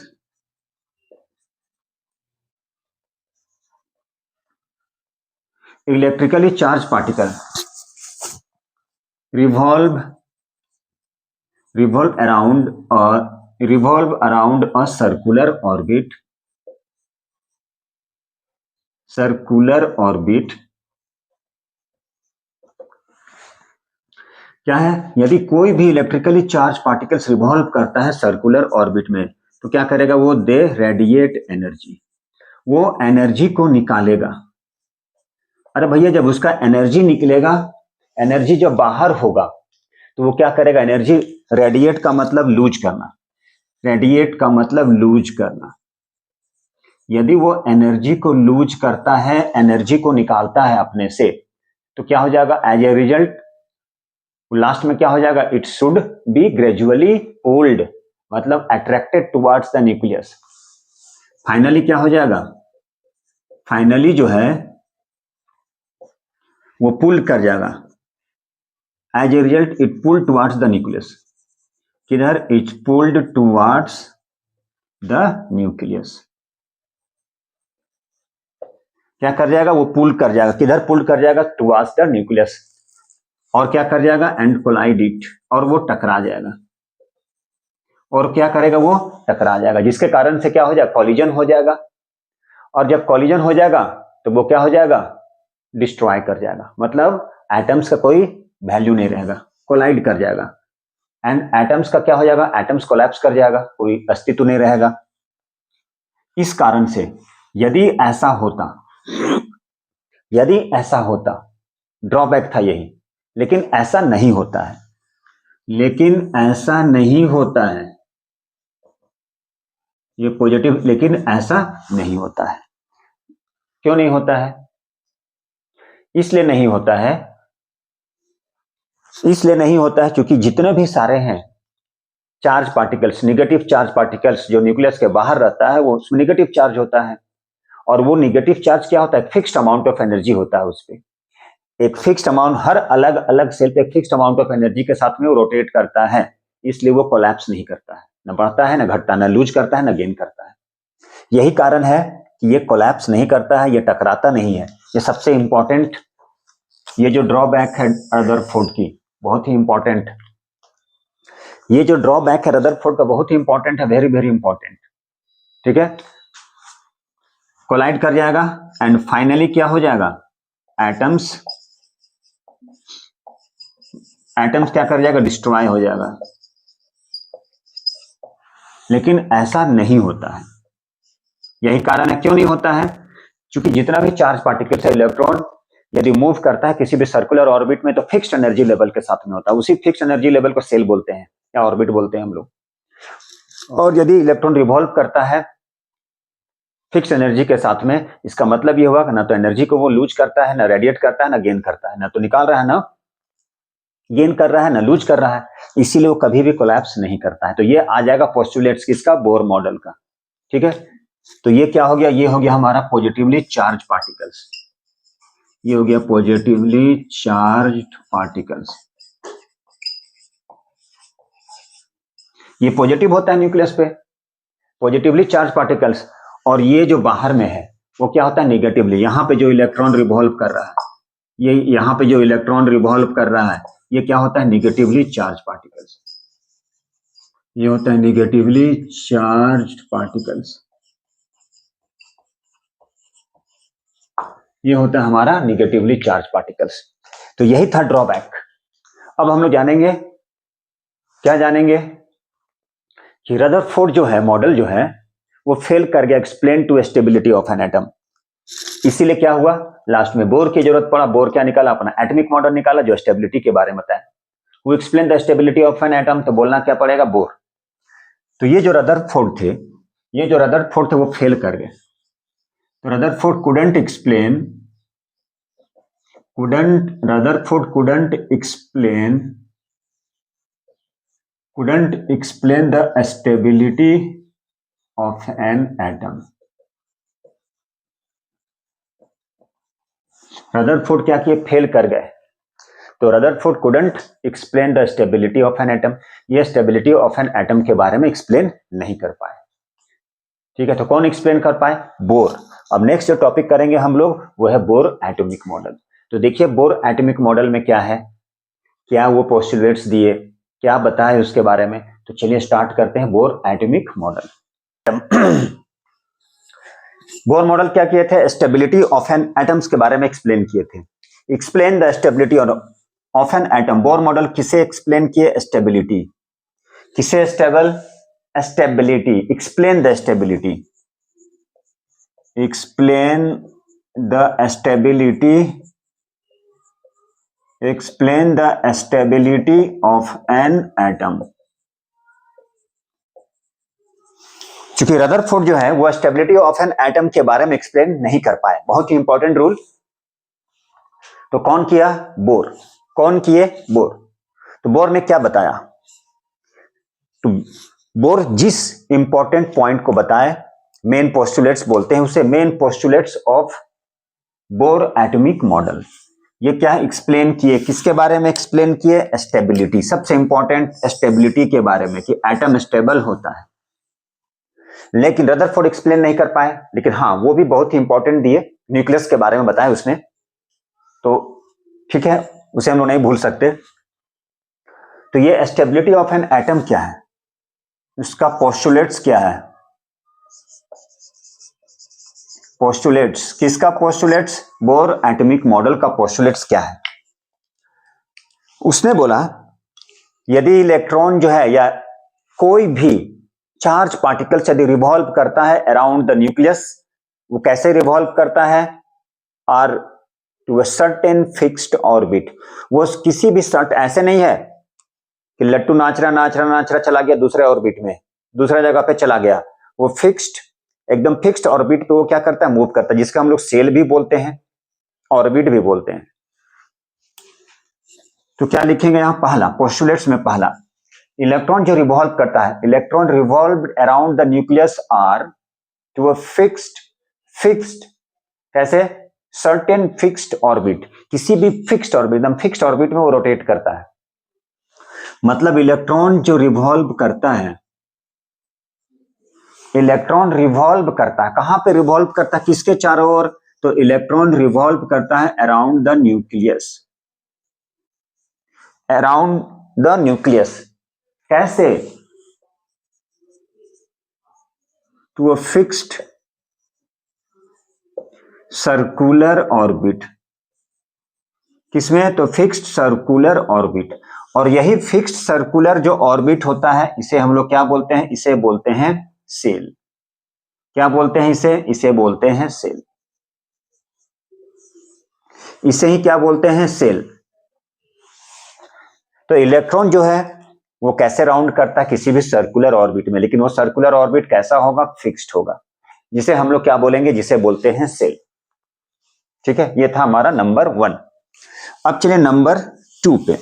electrically charge particle revolve around a circular orbit, क्या है, यदि कोई भी इलेक्ट्रिकली चार्ज पार्टिकल्स रिवॉल्व करता है सर्कुलर ऑर्बिट में, तो क्या करेगा वो, दे रेडिएट एनर्जी, वो एनर्जी को निकालेगा। अरे भैया, जब उसका एनर्जी निकलेगा, एनर्जी जब बाहर होगा, तो वो क्या करेगा, एनर्जी, रेडिएट का मतलब लूज करना, रेडिएट का मतलब लूज करना। यदि वो एनर्जी को लूज करता है, एनर्जी को निकालता है अपने से, तो क्या हो जाएगा, एज ए रिजल्ट लास्ट में क्या हो जाएगा, it should be gradually pulled, मतलब attracted towards the nucleus. Finally क्या हो जाएगा, फाइनली जो है वो पुल कर जाएगा, as a result it pull towards the nucleus, किधर, it pulled towards the nucleus, क्या कर जाएगा, वो पुल कर जाएगा, किधर पुल कर जाएगा, टुवर्ड्स द न्यूक्लियस, और क्या कर जाएगा, एंड कोलाइड इट, और वो टकरा जाएगा, और क्या करेगा, वो टकरा जाएगा, जिसके कारण से क्या हो जाएगा, कॉलिजन हो जाएगा, और जब कॉलिजन हो जाएगा तो वो क्या हो जाएगा, डिस्ट्रॉय कर जाएगा, मतलब एटम्स का कोई वैल्यू नहीं रहेगा, कोलाइड कर जाएगा, एंड एटम्स का क्या हो जाएगा, एटम्स कोलैप्स कर जाएगा, कोई अस्तित्व नहीं रहेगा। इस कारण से यदि ऐसा होता ड्रॉबैक था यही, लेकिन ऐसा नहीं होता है, ये पॉजिटिव, लेकिन ऐसा नहीं होता है। क्यों नहीं होता है? इसलिए नहीं होता है क्योंकि जितने भी सारे हैं charge particles, negative charge particles जो न्यूक्लियस के बाहर रहता है, वो उसमें निगेटिव चार्ज होता है, और वो निगेटिव चार्ज क्या होता है, फिक्स्ड अमाउंट ऑफ एनर्जी होता है, उस पे एक फिक्स्ड अमाउंट, हर अलग अलग सेल पे एक फिक्स्ड अमाउंट ऑफ एनर्जी के साथ में वो रोटेट करता है, इसलिए वो कोलैप्स नहीं करता है, न बढ़ता है, न घटता, न लूज करता है, न गेन करता है। यही कारण है कि ये कोलैप्स नहीं करता है, ये टकराता नहीं है। ये सबसे इंपॉर्टेंट, ये जो ड्रॉबैक है रदरफोर्ड की, बहुत ही इंपॉर्टेंट, ये जो ड्रॉबैक है रदरफोर्ड का बहुत ही इंपॉर्टेंट है, वेरी वेरी इंपॉर्टेंट, ठीक है। कोलाइड कर जाएगा एंड फाइनली क्या हो जाएगा, एटम्स क्या कर जाएगा, डिस्ट्रॉय हो जाएगा। लेकिन ऐसा नहीं होता है, यही कारण है क्यों नहीं होता है, क्योंकि जितना भी चार्ज पार्टिकल है, इलेक्ट्रॉन यदि मूव करता है किसी भी सर्कुलर ऑर्बिट में, तो फिक्स्ड एनर्जी लेवल के साथ में होता है, उसी फिक्स्ड एनर्जी लेवल को सेल बोलते हैं या ऑर्बिट बोलते हैं हम लोग। और यदि इलेक्ट्रॉन रिवॉल्व करता है फिक्स एनर्जी के साथ में, इसका मतलब ये हुआ कि ना तो एनर्जी को वो लूज करता है, ना रेडिएट करता है, ना गेन करता है, ना तो निकाल रहा है, ना गेन कर रहा है, ना लूज कर रहा है, इसीलिए वो कभी भी कोलैप्स नहीं करता है। तो ये आ जाएगा पोस्टुलेट्स किसका, बोर मॉडल का, ठीक है। तो ये क्या हो गया, ये हो गया हमारा पॉजिटिवली चार्ज पार्टिकल्स, ये हो गया पॉजिटिवली चार्ज्ड पार्टिकल्स। ये पॉजिटिव होता है न्यूक्लियस पे, पॉजिटिवली चार्ज पार्टिकल्स, और ये जो बाहर में है वो क्या होता है, नेगेटिवली, यहाँ पे जो इलेक्ट्रॉन रिवॉल्व कर रहा है, ये यहाँ पे जो इलेक्ट्रॉन रिवॉल्व कर रहा है, ये क्या होता है, निगेटिवली चार्ज पार्टिकल्स, ये होता है निगेटिवली चार्ज्ड पार्टिकल्स, ये होता है हमारा निगेटिवली चार्ज पार्टिकल्स। तो यही था ड्रॉबैक। अब हम लोग जानेंगे, क्या जानेंगे, कि रदरफोर्ड जो है मॉडल जो है वो फेल कर गया, explain to stability of an atom. इसीलिए क्या हुआ, लास्ट में बोर की जरूरत पड़ा। बोर क्या निकाला, अपना एटॉमिक मॉडल निकाला जो स्टेबिलिटी के बारे में बताया। वो explain the stability of an atom, तो बोलना क्या पड़ेगा, बोर। तो ये जो रदरफोर्ड थे वो फेल कर गए। तो Rutherford couldn't explain the stability of an atom. Rutherford क्या किए, फेल कर गए। तो Rutherford couldn't explain the stability of an atom, ये स्टेबिलिटी ऑफ एन एटम के बारे में एक्सप्लेन नहीं कर पाए, ठीक है। तो कौन एक्सप्लेन कर पाए, बोर। अब नेक्स्ट जो टॉपिक करेंगे हम लोग वो है बोर एटॉमिक मॉडल। तो देखिए बोर एटॉमिक मॉडल में क्या है, क्या वो पोस्टुलेट्स दिए, क्या बताए उसके बारे में। तो चलिए स्टार्ट करते हैं bore atomic model. Bohr model क्या किए थे, स्टेबिलिटी ऑफ एन एटम्स के बारे में एक्सप्लेन किए थे। Explain the stability of an atom. Bohr model किसे एक्सप्लेन किए, स्टेबिलिटी, किसे stable, stability, explain the stability, explain the stability of an atom। चूंकि रदरफोर्ड जो है वो स्टेबिलिटी ऑफ एन एटम के बारे में एक्सप्लेन नहीं कर पाए, बहुत ही इंपॉर्टेंट रूल। तो कौन किया, बोर। कौन किए, बोर। तो बोर ने क्या बताया, तो बोर जिस इंपॉर्टेंट पॉइंट को बताए, मेन पोस्टुलेट्स बोलते हैं उसे, main postulates of bore atomic model. ये क्या एक्सप्लेन किए, किसके बारे में एक्सप्लेन किए, स्टेबिलिटी, सबसे इंपॉर्टेंट स्टेबिलिटी के बारे में कि एटम स्टेबल होता है। लेकिन रदरफोर्ड एक्सप्लेन नहीं कर पाए, लेकिन हाँ वो भी बहुत ही इंपॉर्टेंट दिए, न्यूक्लियस के बारे में बताया उसने, तो ठीक है उसे हम लोग नहीं भूल सकते। तो ये स्टेबिलिटी ऑफ एन एटम क्या है, उसका पोस्टुलेट्स क्या है, पोस्टुलेट्स, किसका पोस्टुलेट्स, बोर एटॉमिक मॉडल का पोस्टुलेट्स क्या है। उसने बोला यदि इलेक्ट्रॉन जो है या कोई भी चार्ज पार्टिकल्स यदि रिवॉल्व करता है अराउंड द न्यूक्लियस, वो कैसे रिवॉल्व करता है, are to a certain fixed orbit, वो किसी भी सर्ट, ऐसे नहीं है कि लट्टू नाच रहा चला गया दूसरे ऑर्बिट में, दूसरा जगह पे चला गया, वो फिक्स्ड, एकदम फिक्स्ड ऑर्बिट पे वो क्या करता है, मूव करता है, जिसका हम लोग सेल भी बोलते हैं, ऑर्बिट भी बोलते हैं। तो क्या लिखेंगे यहां, पहला पोस्टुलेट्स में पहला, इलेक्ट्रॉन जो रिवॉल्व करता है, electron revolve around the nucleus are to a fixed कैसे, सर्टेन फिक्स्ड ऑर्बिट, किसी भी फिक्स्ड ऑर्बिट, एकदम फिक्स्ड ऑर्बिट में वो रोटेट करता है। मतलब इलेक्ट्रॉन जो रिवॉल्व करता है, इलेक्ट्रॉन रिवॉल्व करता है, कहां पे रिवॉल्व करता है, किसके चारों ओर, तो इलेक्ट्रॉन रिवॉल्व करता है around the nucleus, around the nucleus, कैसे, to a fixed circular orbit, किसमें, तो फिक्स्ड सर्कुलर ऑर्बिट। और यही फिक्स्ड सर्कुलर जो ऑर्बिट होता है इसे हम लोग क्या बोलते हैं, इसे बोलते हैं सेल, क्या बोलते हैं इसे, इसे बोलते हैं सेल, इसे ही क्या बोलते हैं, सेल। तो इलेक्ट्रॉन जो है वो कैसे राउंड करता है, किसी भी सर्कुलर ऑर्बिट में, लेकिन वो सर्कुलर ऑर्बिट कैसा होगा, फिक्स्ड होगा, जिसे हम लोग क्या बोलेंगे, जिसे बोलते हैं सेल। ठीक है, ये था हमारा नंबर 1। अब चलिए नंबर 2 पे।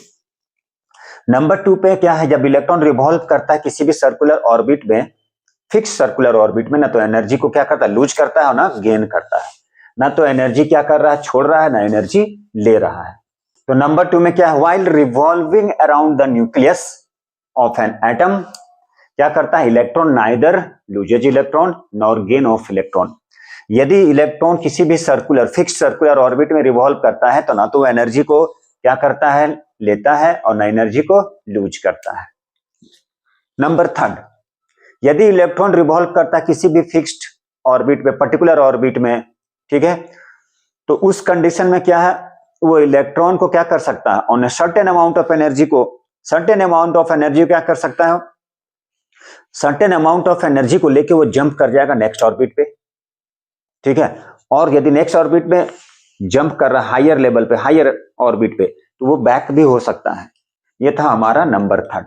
नंबर 2 पे क्या है, जब इलेक्ट्रॉन रिवॉल्व करता है किसी भी सर्कुलर ऑर्बिट में, फिक्स सर्कुलर ऑर्बिट में, ना तो एनर्जी को क्या करता है, लूज करता है और ना गेन करता है, ना तो एनर्जी क्या कर रहा है, छोड़ रहा है, ना एनर्जी ले रहा है। तो नंबर 2 में क्या है, while revolving around the nucleus of an atom, क्या करता है, electron neither loses electron nor gain of electron. यदि इलेक्ट्रॉन किसी भी सर्कुलर फिक्स्ड सर्कुलर ऑर्बिट में रिवॉल्व करता है तो ना तो एनर्जी को क्या करता है, लेता है, और ना एनर्जी को लूज करता है। नंबर 3, यदि इलेक्ट्रॉन रिवॉल्व करता है किसी भी फिक्स्ड ऑर्बिट में, पर्टिकुलर ऑर्बिट में, ठीक है, तो उस कंडीशन में क्या है, वो इलेक्ट्रॉन को क्या कर सकता है, on a certain amount of energy को, सर्टेन अमाउंट ऑफ एनर्जी क्या कर सकता है, सर्टेन अमाउंट ऑफ एनर्जी को लेके वो जंप कर जाएगा नेक्स्ट ऑर्बिट पे, ठीक है। और यदि नेक्स्ट ऑर्बिट में जंप कर रहा है हायर लेवल पे, हायर ऑर्बिट पे, तो वो बैक भी हो सकता है। ये था हमारा नंबर 3।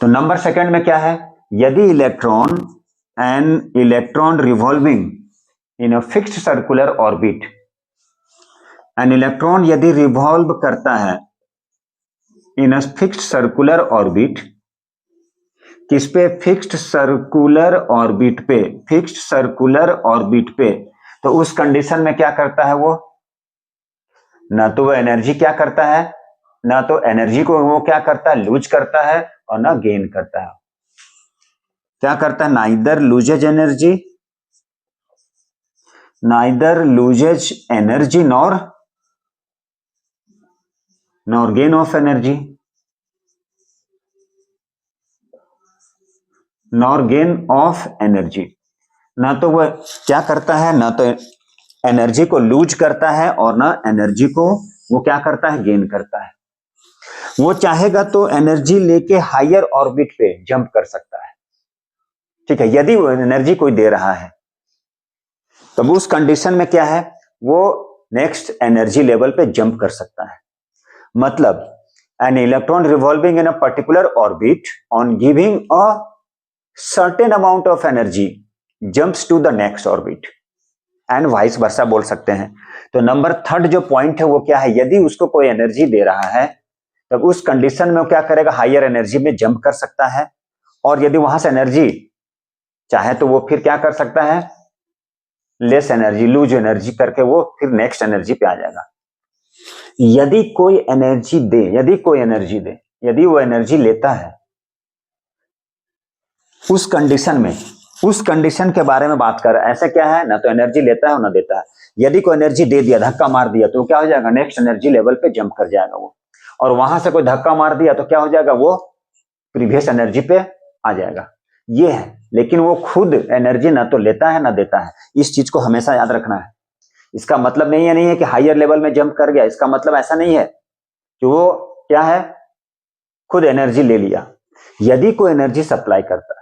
तो नंबर 2 में क्या है, यदि electron revolving in a fixed circular orbit, an electron यदि रिवॉल्व करता है इन अ फिक्स्ड सर्कुलर ऑर्बिट, किस पे, फिक्स्ड सर्कुलर ऑर्बिट पे, फिक्स्ड सर्कुलर ऑर्बिट पे, तो उस कंडीशन में क्या करता है वो, ना तो वो एनर्जी क्या करता है, ना तो एनर्जी को वो क्या करता है, लूज करता है, और ना गेन करता है, क्या करता है, neither loses energy, neither loses energy nor gain of energy, nor gain of energy, ना तो वह क्या करता है, ना तो एनर्जी को लूज करता है, और ना एनर्जी को वो क्या करता है, गेन करता है। वो चाहेगा तो एनर्जी लेके हायर ऑर्बिट पे जंप कर सकता है, ठीक है, यदि वो एनर्जी कोई दे रहा है, तब उस कंडीशन में क्या है, वो नेक्स्ट एनर्जी लेवल पे जंप कर सकता है। मतलब an electron revolving in a particular orbit on giving a certain amount of energy jumps to the next orbit and vice versa बोल सकते हैं। तो नंबर 3 जो पॉइंट है वो क्या है, यदि उसको कोई एनर्जी दे रहा है तब उस कंडीशन में वो क्या करेगा, हायर एनर्जी में जंप कर सकता है, और यदि वहां से एनर्जी चाहे तो वो फिर क्या कर सकता है, लेस एनर्जी, लूज एनर्जी करके वो फिर नेक्स्ट एनर्जी पे आ जाएगा। यदि कोई एनर्जी दे, यदि वो एनर्जी लेता है, उस कंडीशन के बारे में बात कर रहा है। ऐसा क्या है, ना तो एनर्जी लेता है और ना देता है। यदि कोई एनर्जी दे दिया, धक्का मार दिया, तो क्या हो जाएगा, नेक्स्ट एनर्जी लेवल पे जंप कर जाएगा वो, और वहां से कोई धक्का मार दिया तो क्या हो जाएगा, वो प्रीवियस एनर्जी पे आ जाएगा। ये है, लेकिन वो खुद एनर्जी ना तो लेता है ना देता है। इस चीज को हमेशा याद रखना है। इसका मतलब नहीं है कि हायर लेवल में जंप कर गया, इसका मतलब ऐसा नहीं है कि वो क्या है, खुद एनर्जी ले लिया। यदि कोई एनर्जी सप्लाई करता है,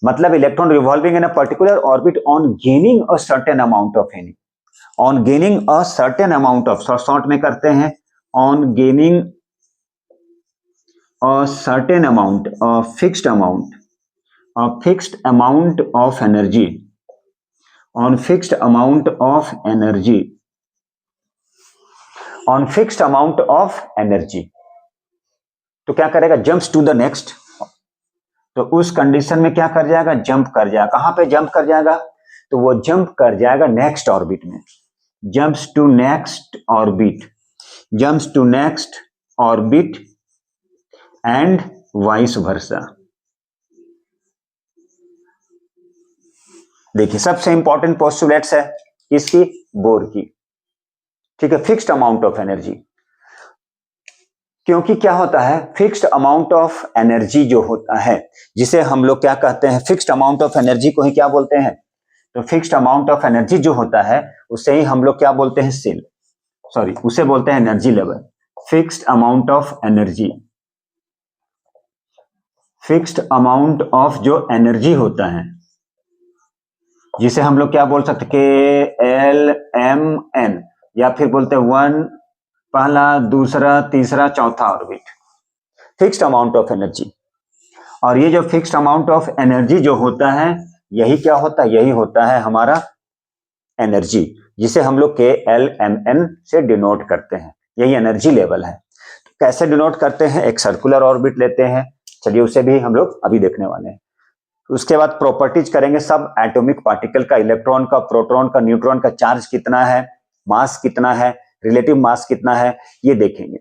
मतलब electron revolving in a particular orbit on gaining a certain amount of energy, on gaining a certain amount of, short में करते हैं, on gaining a certain amount, fixed amount of energy, on fixed amount of energy, तो क्या करेगा, jumps to the next. तो उस condition में क्या कर जाएगा, जंप कर जाएगा। कहां पे जंप कर जाएगा, तो वो जंप कर जाएगा नेक्स्ट ऑर्बिट में, jumps to next orbit and vice versa. देखिए, सबसे इंपॉर्टेंट पोस्टुलेट्स है किसकी, बोर की, ठीक है, फिक्स्ड अमाउंट ऑफ एनर्जी। क्योंकि क्या होता है, फिक्स्ड अमाउंट ऑफ एनर्जी जो होता है, जिसे हम लोग क्या कहते हैं, फिक्स्ड अमाउंट ऑफ एनर्जी को ही क्या बोलते हैं, तो फिक्स्ड अमाउंट ऑफ एनर्जी जो होता है उसे ही हम लोग क्या बोलते हैं, उसे बोलते हैं energy level. Fixed amount of energy, fixed amount of जो एनर्जी होता है, जिसे हम लोग क्या बोल सकते, KLMN, या फिर बोलते हैं 1, पहला, दूसरा, तीसरा, चौथा orbit, fixed amount of energy. और ये जो फिक्स्ड अमाउंट ऑफ एनर्जी जो होता है, यही क्या होता है, यही होता है हमारा एनर्जी, जिसे हम लोग KLMN से डिनोट करते हैं। यही एनर्जी लेवल है। कैसे डिनोट करते हैं, एक सर्कुलर ऑर्बिट लेते हैं, चलिए उसे भी हम लोग अभी देखने वाले हैं। उसके बाद प्रॉपर्टीज करेंगे, सब एटॉमिक पार्टिकल का, इलेक्ट्रॉन का, प्रोटॉन का, न्यूट्रॉन का चार्ज कितना है, मास कितना है, रिलेटिव मास कितना है, ये देखेंगे।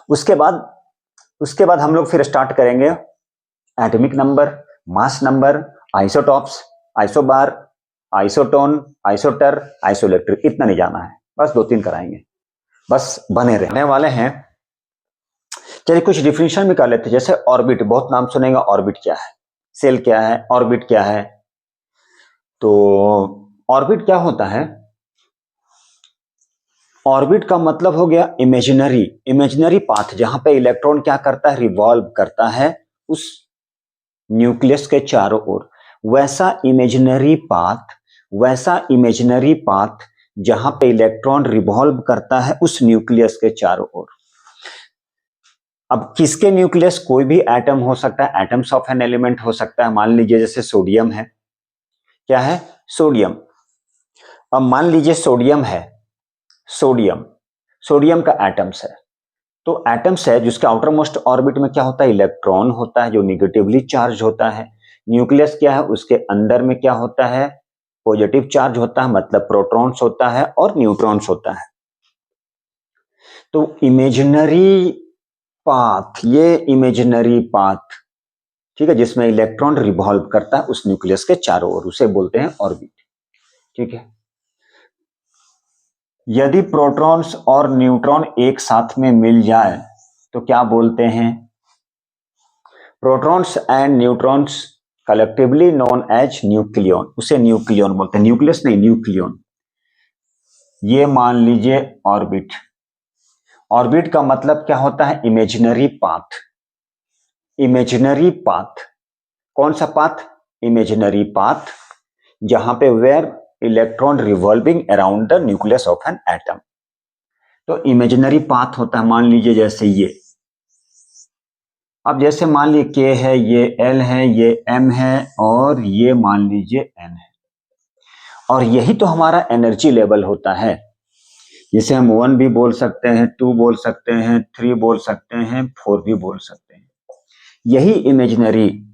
उसके बाद हम लोग फिर स्टार्ट करेंगे atomic number, mass number, isotopes, isobar, isotone, isoster, isoelectric. इतना नहीं जाना है, बस 2-3 कराएंगे, बस बने रहने वाले हैं। चलिए कुछ डिफिनेशन भी कर लेते हैं। जैसे ऑर्बिट, बहुत नाम सुनेगा, ऑर्बिट क्या है, सेल क्या है, ऑर्बिट क्या है। तो ऑर्बिट क्या होता है, ऑर्बिट का मतलब हो गया इमेजिनरी पाथ, जहां पे इलेक्ट्रॉन क्या करता है, रिवॉल्व करता है उस न्यूक्लियस के चारों ओर। वैसा इमेजिनरी पाथ जहां पे इलेक्ट्रॉन रिवॉल्व करता है उस न्यूक्लियस के चारों ओर। अब किसके न्यूक्लियस, कोई भी एटम हो सकता है, एटम्स ऑफ एन एलिमेंट हो सकता है। मान लीजिए जैसे सोडियम है, क्या है, सोडियम। अब मान लीजिए सोडियम है, सोडियम का एटम्स है, तो एटम्स है जिसके आउटर मोस्ट ऑर्बिट में क्या होता है, इलेक्ट्रॉन होता है जो निगेटिवली चार्ज होता है। न्यूक्लियस क्या है, उसके अंदर में क्या होता है, पॉजिटिव चार्ज होता है, मतलब प्रोटॉन्स होता है और न्यूट्रॉन्स होता है। तो इमेजिनरी पाथ, ये इमेजिनरी पाथ, ठीक है, जिसमें इलेक्ट्रॉन रिवॉल्व करता है उस न्यूक्लियस के चारों ओर, उसे बोलते हैं ऑर्बिट, ठीक है। यदि प्रोटॉन्स और न्यूट्रॉन एक साथ में मिल जाए तो क्या बोलते हैं, protons and neutrons collectively known as nucleon, उसे न्यूक्लियन बोलते हैं, न्यूक्लियस नहीं, न्यूक्लियन। ये मान लीजिए ऑर्बिट। ऑर्बिट का मतलब क्या होता है, इमेजिनरी पाथ। इमेजिनरी पाथ, कौन सा पाथ, इमेजिनरी पाथ, जहां पे where electron revolving around the nucleus of an atom. तो इमेजिनरी पाथ होता है, मान लीजिए जैसे ये, अब जैसे मान लीजिए के है, ये एल है, ये एम है, और ये मान लीजिए एन है, और यही तो हमारा एनर्जी लेवल होता है, जिसे हम 1 भी बोल सकते हैं, 2 बोल सकते हैं, 3 बोल सकते हैं, 4 भी बोल सकते हैं। यही इमेजिनरी,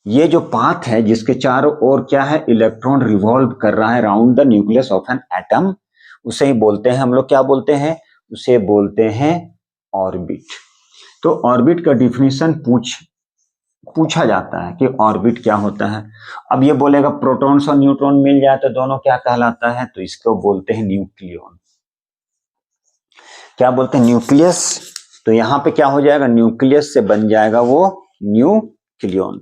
ये जो पाथ है जिसके चारों ओर क्या है, इलेक्ट्रॉन रिवॉल्व कर रहा है around the nucleus of an atom, उसे ही बोलते हैं हम लोग, क्या बोलते हैं, उसे बोलते हैं ऑर्बिट। तो ऑर्बिट का डिफिनीशन पूछा जाता है कि ऑर्बिट क्या होता है। अब ये बोलेगा प्रोटॉन्स और न्यूट्रॉन मिल जाए तो दोनों क्या कहलाता है, तो इसको बोलते हैं न्यूक्लियन। क्या बोलते हैं, न्यूक्लियस। तो यहां पे क्या हो जाएगा, न्यूक्लियस से बन जाएगा वो न्यूक्लियन।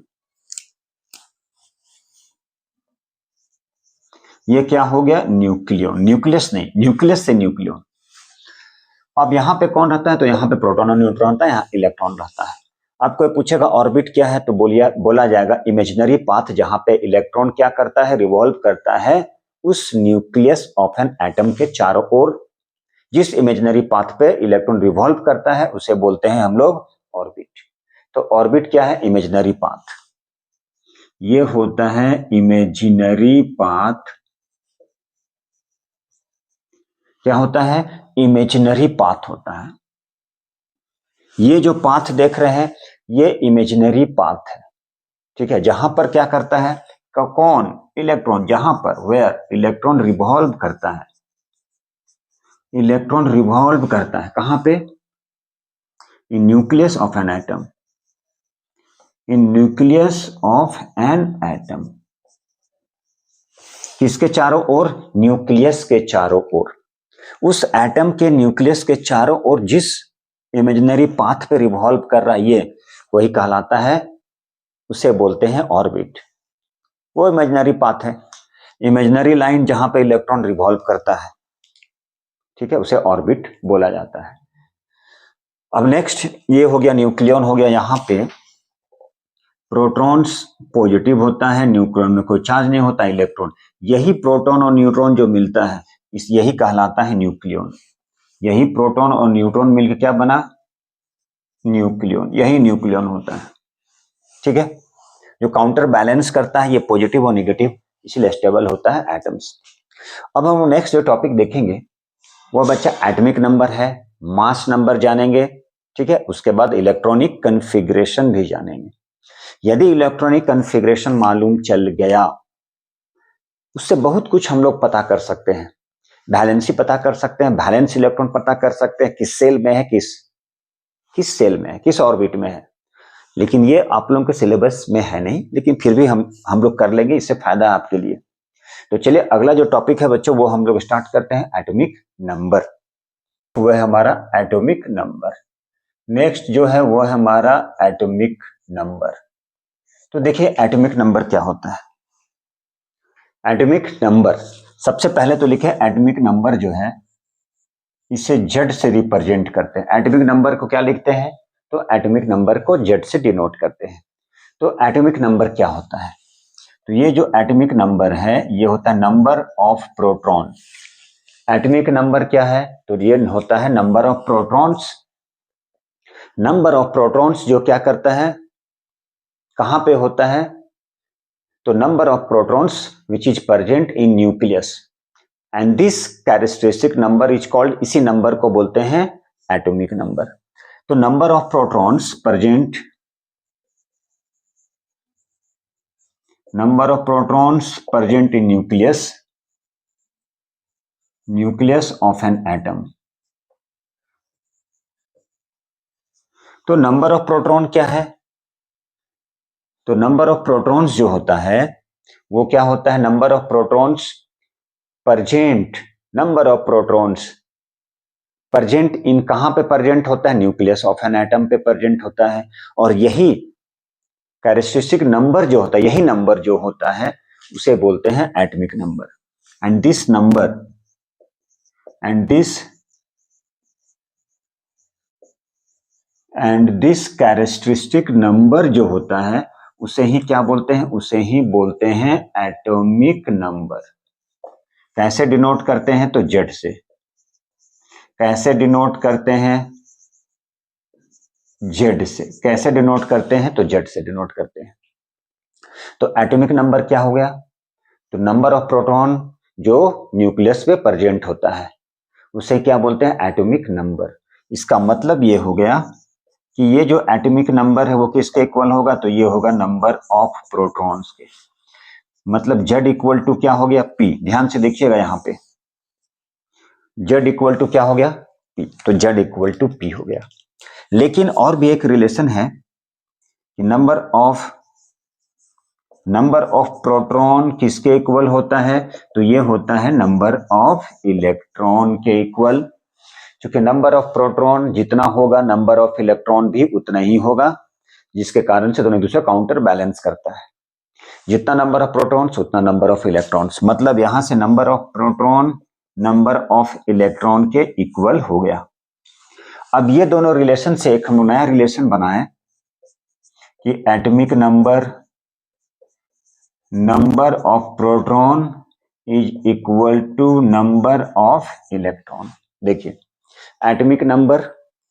ये क्या हो गया, न्यूक्लियन, न्यूक्लियस नहीं, न्यूक्लियस से न्यूक्लियन। अब यहाँ पे कौन रहता है, तो यहाँ पे प्रोटॉन और न्यूट्रॉन रहता है, यहाँ इलेक्ट्रॉन रहता है। अब कोई पूछेगा ऑर्बिट क्या है, तो बोला जाएगा इमेजिनरी पाथ जहां पे इलेक्ट्रॉन क्या करता है, रिवॉल्व करता है उस न्यूक्लियस ऑफ एन एटम के चारों ओर। जिस इमेजिनरी पाथ पे इलेक्ट्रॉन रिवॉल्व करता है उसे बोलते हैं हम लोग ऑर्बिट। तो ऑर्बिट क्या है, इमेजिनरी पाथ। ये होता है इमेजिनरी पाथ। क्या होता है, इमेजिनरी पाथ होता है। ये जो पाथ देख रहे हैं ये इमेजिनरी पाथ है, ठीक है। जहां पर क्या करता है, कौन, इलेक्ट्रॉन, जहां पर वेयर इलेक्ट्रॉन रिवॉल्व करता है, इलेक्ट्रॉन रिवॉल्व करता है कहां पे, इन nucleus of an atom, in nucleus of an atom. किसके चारों ओर, न्यूक्लियस के चारों ओर। उस एटम के न्यूक्लियस के चारों ओर जिस इमेजिनरी पाथ पे रिवॉल्व कर रहा है ये, वही कहलाता है, उसे बोलते हैं ऑर्बिट। वो इमेजिनरी पाथ है, इमेजिनरी लाइन जहां पे इलेक्ट्रॉन रिवॉल्व करता है, ठीक है, उसे ऑर्बिट बोला जाता है। अब नेक्स्ट ये हो गया न्यूक्लियन हो गया। यहां पे प्रोटॉन्स पॉजिटिव होता है, न्यूक्लियन में कोई चार्ज नहीं होता, इलेक्ट्रॉन। यही प्रोटॉन और न्यूट्रॉन जो मिलता है यही कहलाता है न्यूक्लियन। यही प्रोटॉन और न्यूट्रॉन मिलकर क्या बना, न्यूक्लियन। यही न्यूक्लियन होता है, ठीक है। जो काउंटर बैलेंस करता है ये पॉजिटिव और नेगेटिव, इसलिए स्टेबल होता है एटम्स। अब हम नेक्स्ट जो टॉपिक देखेंगे वो बच्चा एटॉमिक नंबर है, मास नंबर जानेंगे, ठीक है। उसके बाद इलेक्ट्रॉनिक कन्फिग्रेशन भी जानेंगे। यदि इलेक्ट्रॉनिक कन्फिग्रेशन मालूम चल गया उससे बहुत कुछ हम लोग पता कर सकते हैं। वैलेंसी पता कर सकते हैं, वैलेंस इलेक्ट्रॉन पता कर सकते हैं, किस सेल में है, किस सेल में है, किस ऑर्बिट में है। लेकिन ये आप लोगों के सिलेबस में है नहीं, लेकिन फिर भी हम लोग कर लेंगे, इससे फायदा है आपके लिए। तो चलिए अगला जो टॉपिक है बच्चों वो हम लोग स्टार्ट करते हैं, एटॉमिक नंबर। वो है हमारा एटॉमिक नंबर। नेक्स्ट जो है वो है हमारा एटॉमिक नंबर। तो देखिए एटॉमिक नंबर क्या होता है। एटॉमिक नंबर सबसे पहले तो लिखे, एटॉमिक नंबर जो है इसे जेड से रिप्रेजेंट करते हैं। एटॉमिक नंबर को क्या लिखते हैं, तो एटॉमिक नंबर को जेड से डिनोट करते हैं। तो एटॉमिक नंबर क्या होता है, तो ये जो एटॉमिक नंबर है ये होता है number of proton. Atomic number क्या है, तो ये होता है number of protons. Number of protons जो क्या करता है, कहां पे होता है, तो number of protons which is present in nucleus and this characteristic number is called, इसी नंबर को बोलते हैं एटॉमिक नंबर। तो number of protons present, number of protons present in nucleus of an atom। तो नंबर ऑफ प्रोटॉन क्या है, तो number of protons जो होता है वो क्या होता है, number of protons present, number of protons present in, कहां पे प्रेजेंट होता है, न्यूक्लियस ऑफ एन एटम पे प्रेजेंट होता है। और यही कैरेक्टरिस्टिक नंबर जो होता है, यही नंबर जो होता है उसे बोलते हैं atomic number. And this number and this characteristic number जो होता है उसे ही क्या बोलते हैं, उसे ही बोलते हैं एटॉमिक नंबर। कैसे डिनोट करते हैं, तो जेड से। कैसे डिनोट करते हैं, जेड से। कैसे डिनोट करते हैं, तो जेड से डिनोट करते हैं। तो एटॉमिक नंबर क्या हो गया, तो नंबर ऑफ प्रोटॉन जो न्यूक्लियस पे प्रेजेंट होता है उसे क्या बोलते हैं, एटॉमिक नंबर। इसका मतलब ये हो गया कि ये जो एटॉमिक नंबर है वो किसके इक्वल होगा, तो ये होगा नंबर ऑफ प्रोटॉन्स के। मतलब Z इक्वल टू क्या हो गया, P। ध्यान से देखिएगा यहाँ पे Z इक्वल टू क्या हो गया, P, तो Z इक्वल टू P हो गया। लेकिन और भी एक रिलेशन है कि नंबर ऑफ प्रोटॉन किसके इक्वल होता है, तो ये होता है नंबर ऑफ इलेक्ट्रॉन के इक्वल। क्योंकि नंबर ऑफ प्रोटॉन जितना होगा नंबर ऑफ इलेक्ट्रॉन भी उतना ही होगा, जिसके कारण से दोनों एक दूसरे काउंटर बैलेंस करता है। जितना नंबर ऑफ प्रोटॉन्स उतना नंबर ऑफ इलेक्ट्रॉन्स, मतलब यहां से number of proton number of electron के इक्वल हो गया। अब ये दोनों रिलेशन से एक हम नया रिलेशन बनाए कि atomic number of proton is equal to number of electron. देखिए एटॉमिक नंबर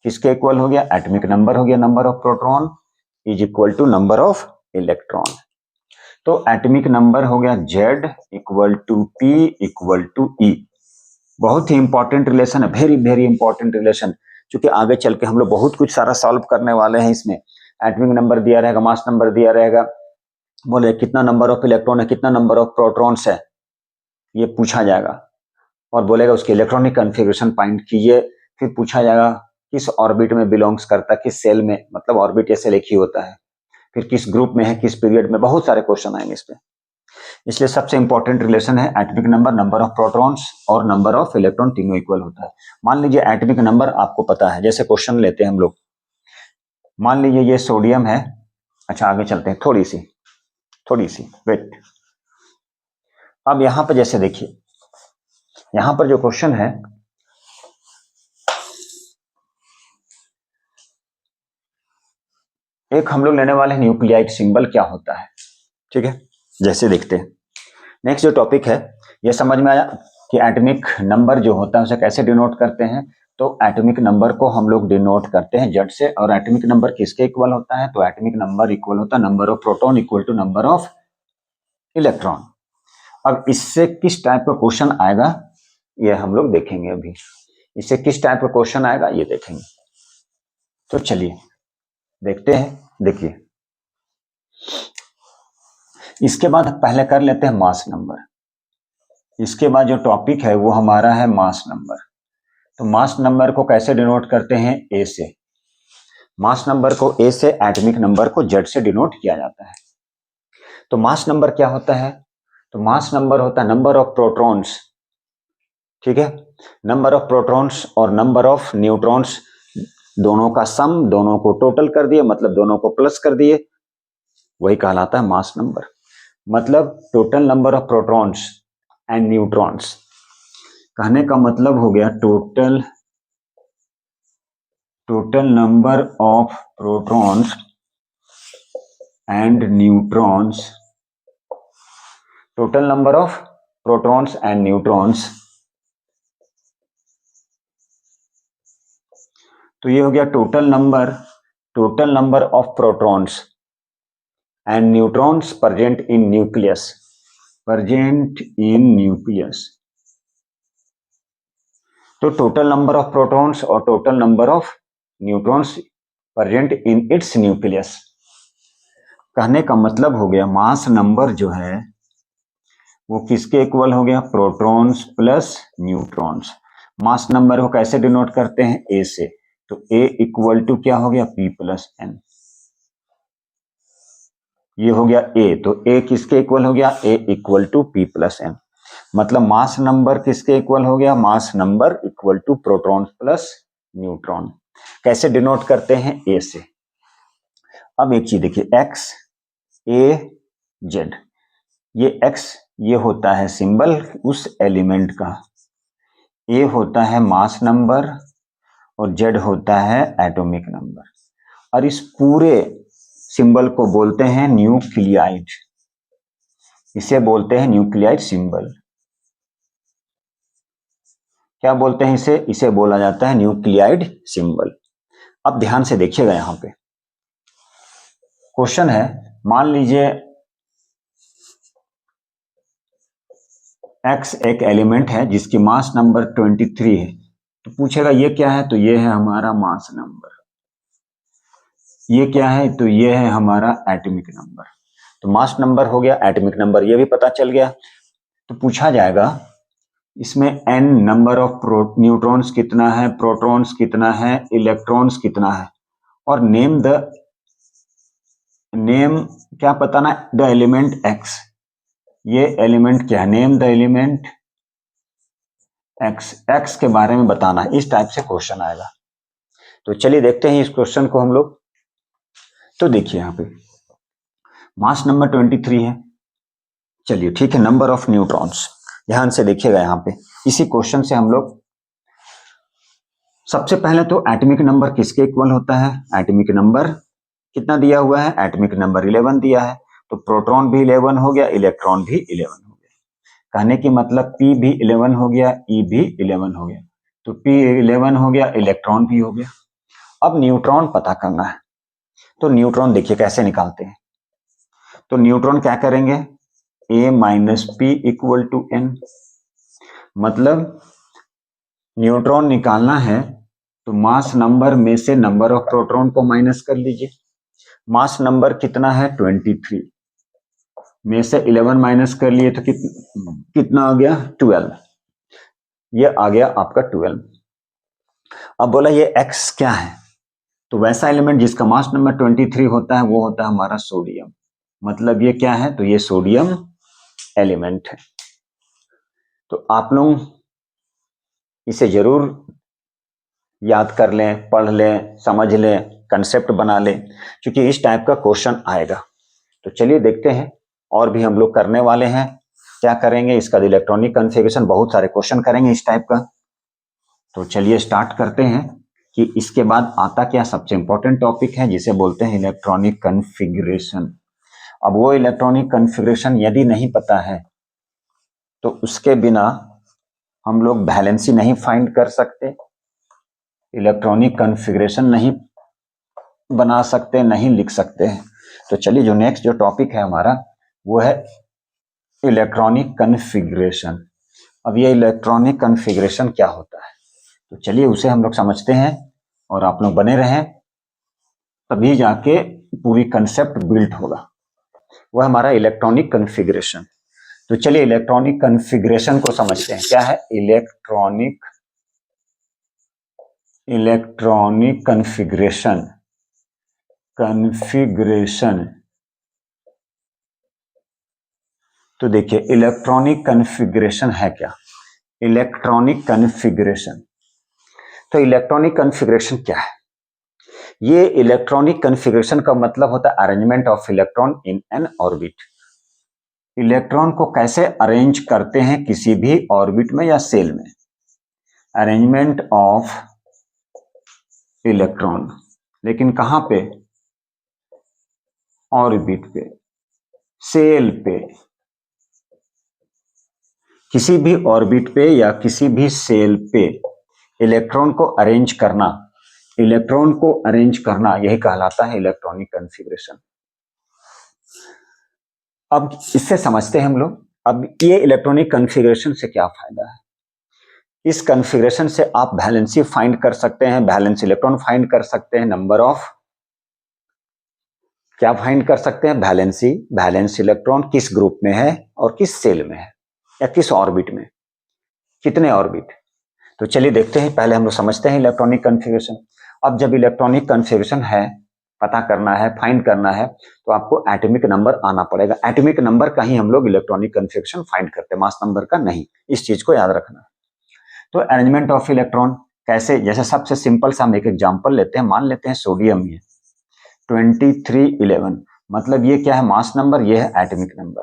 किसके इक्वल हो गया, एटॉमिक नंबर हो गया number of proton is equal to number of electron. तो एटॉमिक नंबर हो गया Z equal to P equal to E। बहुत ही इंपॉर्टेंट रिलेशन है, वेरी वेरी इंपॉर्टेंट रिलेशन, क्योंकि आगे चल के हम लोग बहुत कुछ सारा सॉल्व करने वाले हैं इसमें। एटॉमिक नंबर दिया रहेगा, मास नंबर दिया रहेगा, बोले कितना नंबर ऑफ इलेक्ट्रॉन है, कितना नंबर ऑफ प्रोटॉन्स है, ये पूछा जाएगा। और बोलेगा उसके इलेक्ट्रॉनिक कॉन्फ़िगरेशन फाइंड कीजिए, फिर पूछा जाएगा किस ऑर्बिट में बिलोंग्स करता है, किस सेल में, मतलब ऑर्बिट ऐसे एक ही होता है, फिर किस ग्रुप में है, किस पीरियड में, बहुत सारे क्वेश्चन आएंगे इस पे। इसलिए सबसे इंपॉर्टेंट रिलेशन है atomic number, number of protons और नंबर ऑफ इलेक्ट्रॉन तीनों इक्वल होता है। मान लीजिए एटॉमिक नंबर आपको पता है, जैसे क्वेश्चन लेते हैं हम लोग, मान लीजिए ये सोडियम है। अच्छा आगे चलते हैं, थोड़ी सी वेट। अब यहां पर जैसे देखिए, यहां पर जो क्वेश्चन है, एक हम लोग लेने वाले हैं न्यूक्लियाइड सिंबल क्या होता है, ठीक है, जैसे देखते हैं। नेक्स्ट जो टॉपिक है, ये समझ में आया कि एटॉमिक नंबर जो होता है उसे कैसे डिनोट करते हैं। तो एटॉमिक नंबर को हम लोग डिनोट करते हैं Z से, और एटॉमिक नंबर किसके इक्वल होता है, तो एटॉमिक नंबर इक्वल होता है number of proton equal to number of electron. अब इससे किस टाइप का क्वेश्चन आएगा ये हम लोग देखेंगे। अभी इससे किस टाइप का क्वेश्चन आएगा ये देखेंगे। तो चलिए देखते हैं। देखिए इसके बाद पहले कर लेते हैं मास नंबर। इसके बाद जो टॉपिक है वो हमारा है मास नंबर। तो मास नंबर को कैसे डिनोट करते हैं, ए से। मास नंबर को ए से, एटॉमिक नंबर को Z से डिनोट किया जाता है। तो मास नंबर क्या होता है, तो मास नंबर होता है नंबर ऑफ प्रोटॉन्स, ठीक है, नंबर ऑफ प्रोटॉन्स और नंबर ऑफ न्यूट्रॉन्स दोनों का सम, दोनों को टोटल कर दिए, मतलब दोनों को प्लस कर दिए, वही कहलाता है मास नंबर। मतलब total number of protons and neutrons, कहने का मतलब हो गया total number of protons and neutrons, total number of protons and neutrons. तो ये हो गया total number of protons and neutrons present in nucleus. तो टोटल नंबर ऑफ प्रोटॉन्स और total number of neutrons present in its nucleus. कहने का मतलब हो गया मास नंबर जो है वो किसके इक्वल हो गया, protons plus neutrons. Mass number को कैसे डिनोट करते हैं, ए से। तो ए इक्वल टू क्या हो गया, P प्लस एन। ये हो गया ए, तो ए किसके इक्वल हो गया, A equal to P plus N. मतलब मास नंबर किसके इक्वल हो गया, mass number equal to proton plus neutron. कैसे डिनोट करते हैं, ए से। अब एक चीज देखिए, एक्स ए जेड, ये एक्स ये होता है सिंबल उस एलिमेंट का, ए होता है मास नंबर और जेड होता है एटॉमिक नंबर। और इस पूरे सिंबल को बोलते हैं न्यूक्लियाइड, इसे बोलते हैं न्यूक्लियाइड सिंबल। क्या बोलते हैं इसे, इसे बोला जाता है न्यूक्लियाइड सिंबल। अब ध्यान से देखिएगा, यहां पे क्वेश्चन है, मान लीजिए X एक एलिमेंट है जिसकी मास नंबर 23 है। तो पूछेगा ये क्या है, तो ये है हमारा मास नंबर। ये क्या है, तो ये है हमारा एटॉमिक नंबर। तो मास नंबर हो गया, एटॉमिक नंबर ये भी पता चल गया। तो पूछा जाएगा इसमें n नंबर ऑफ न्यूट्रॉन्स कितना है, प्रोटॉन्स कितना है, इलेक्ट्रॉन्स कितना है, और नेम क्या बताना, द एलिमेंट x, ये एलिमेंट क्या है, नेम द एलिमेंट x के बारे में बताना है। इस टाइप से क्वेश्चन आएगा। तो चलिए देखते हैं इस क्वेश्चन को हम लोग। तो देखिए यहाँ पे मास नंबर 23 है, चलिए ठीक है। नंबर ऑफ न्यूट्रॉन्स, ध्यान से देखिएगा यहाँ पे, इसी क्वेश्चन से हम लोग सबसे पहले तो एटॉमिक नंबर किसके इक्वल होता है, एटॉमिक नंबर कितना दिया हुआ है, एटॉमिक नंबर 11 दिया है, तो प्रोटॉन भी 11 हो गया, इलेक्ट्रॉन भी 11 हो गया। कहने की मतलब P भी 11 हो गया, E भी 11 हो गया, तो P 11 हो गया, इलेक्ट्रॉन भी हो गया। अब न्यूट्रॉन पता करना है, तो न्यूट्रॉन देखिए कैसे निकालते हैं। तो न्यूट्रॉन क्या करेंगे, A minus P equal to N, मतलब न्यूट्रॉन निकालना है तो मास नंबर में से नंबर ऑफ प्रोटॉन को माइनस कर लीजिए। मास नंबर कितना है 23, में से 11 माइनस कर लिए तो कितना आ गया 12, ये आ गया आपका 12। अब बोला ये x क्या है, तो वैसा एलिमेंट जिसका मास नंबर 23 होता है वो होता है हमारा सोडियम, मतलब ये क्या है, तो ये सोडियम एलिमेंट है। तो आप लोग इसे जरूर याद कर लें, पढ़ लें, समझ लें, कंसेप्ट बना लें, क्योंकि इस टाइप का क्वेश्चन आएगा। तो चलिए देखते हैं, और भी हम लोग करने वाले हैं। क्या करेंगे, इसका इलेक्ट्रॉनिक कॉन्फ़िगरेशन, बहुत सारे क्वेश्चन करेंगे इस टाइप का। तो चलिए स्टार्ट करते हैं कि इसके बाद आता क्या, सबसे इंपॉर्टेंट टॉपिक है जिसे बोलते हैं इलेक्ट्रॉनिक कॉन्फ़िगरेशन। अब वो इलेक्ट्रॉनिक कॉन्फ़िगरेशन यदि नहीं पता है तो उसके बिना हम लोग वैलेंसी नहीं फाइंड कर सकते, इलेक्ट्रॉनिक कॉन्फ़िगरेशन नहीं बना सकते, नहीं लिख सकते हैं। तो चलिए जो नेक्स्ट जो टॉपिक है हमारा वो है इलेक्ट्रॉनिक कॉन्फ़िगरेशन। अब ये इलेक्ट्रॉनिक कॉन्फ़िगरेशन क्या होता है, तो चलिए उसे हम लोग समझते हैं, और आप लोग बने रहें, तभी जाके पूरी कंसेप्ट बिल्ड होगा। वह हमारा इलेक्ट्रॉनिक कॉन्फ़िगरेशन। तो चलिए इलेक्ट्रॉनिक कॉन्फ़िगरेशन को समझते हैं। क्या है इलेक्ट्रॉनिक कॉन्फ़िगरेशन, तो देखिए इलेक्ट्रॉनिक कॉन्फ़िगरेशन है क्या, इलेक्ट्रॉनिक कॉन्फ़िगरेशन, तो इलेक्ट्रॉनिक कॉन्फ़िगरेशन क्या है, ये इलेक्ट्रॉनिक कॉन्फ़िगरेशन का मतलब होता है arrangement of electron in an orbit. Electron को कैसे अरेंज करते हैं किसी भी ऑर्बिट में या सेल में, अरेंजमेंट ऑफ इलेक्ट्रॉन, लेकिन कहां पे, ऑर्बिट पे, सेल पे, किसी भी ऑर्बिट पे या किसी भी सेल पे इलेक्ट्रॉन को अरेंज करना, इलेक्ट्रॉन को अरेंज करना यही कहलाता है इलेक्ट्रॉनिक कॉन्फ़िगरेशन। अब इससे समझते हैं हम लोग, अब ये इलेक्ट्रॉनिक कॉन्फ़िगरेशन से क्या फायदा है। इस कॉन्फ़िगरेशन से आप वैलेंसी फाइंड कर सकते हैं, वैलेंस इलेक्ट्रॉन फाइंड कर सकते हैं, नंबर ऑफ क्या फाइंड कर सकते हैं, वैलेंसी, वैलेंस इलेक्ट्रॉन किस ग्रुप में है और किस सेल में है या किस ऑर्बिट में, कितने ऑर्बिट। तो चलिए देखते हैं, पहले हम लोग समझते हैं इलेक्ट्रॉनिक कॉन्फ़िगरेशन। अब जब इलेक्ट्रॉनिक कॉन्फ़िगरेशन है, पता करना है, फाइंड करना है, तो आपको एटॉमिक नंबर आना पड़ेगा। एटॉमिक नंबर का ही हम लोग इलेक्ट्रॉनिक कॉन्फ़िगरेशन फाइंड करते हैं, मास नंबर का नहीं, इस चीज को याद रखना। तो अरेंजमेंट ऑफ इलेक्ट्रॉन कैसे, जैसे सबसे सिंपल सा हम एक एग्जांपल लेते हैं, मान लेते हैं सोडियम है 2311, मतलब ये क्या है, मास नंबर, ये है एटॉमिक नंबर।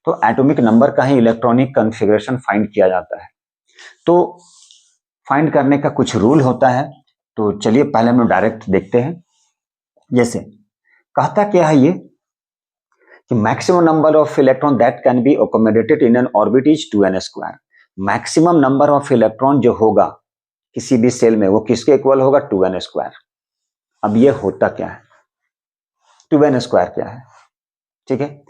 तो एटॉमिक नंबर का ही इलेक्ट्रॉनिक कॉन्फ़िगरेशन फाइंड किया जाता है। तो फाइंड करने का कुछ रूल होता है, तो चलिए पहले हम डायरेक्ट देखते हैं। जैसे कहता क्या है ये कि maximum number of electron that can be accommodated in an orbit is 2n²। Maximum number of electron जो होगा किसी भी सेल में वो किसके इक्वल होगा, 2n²। अब ये होता क्या है, 2n² क्या है, ठीक है।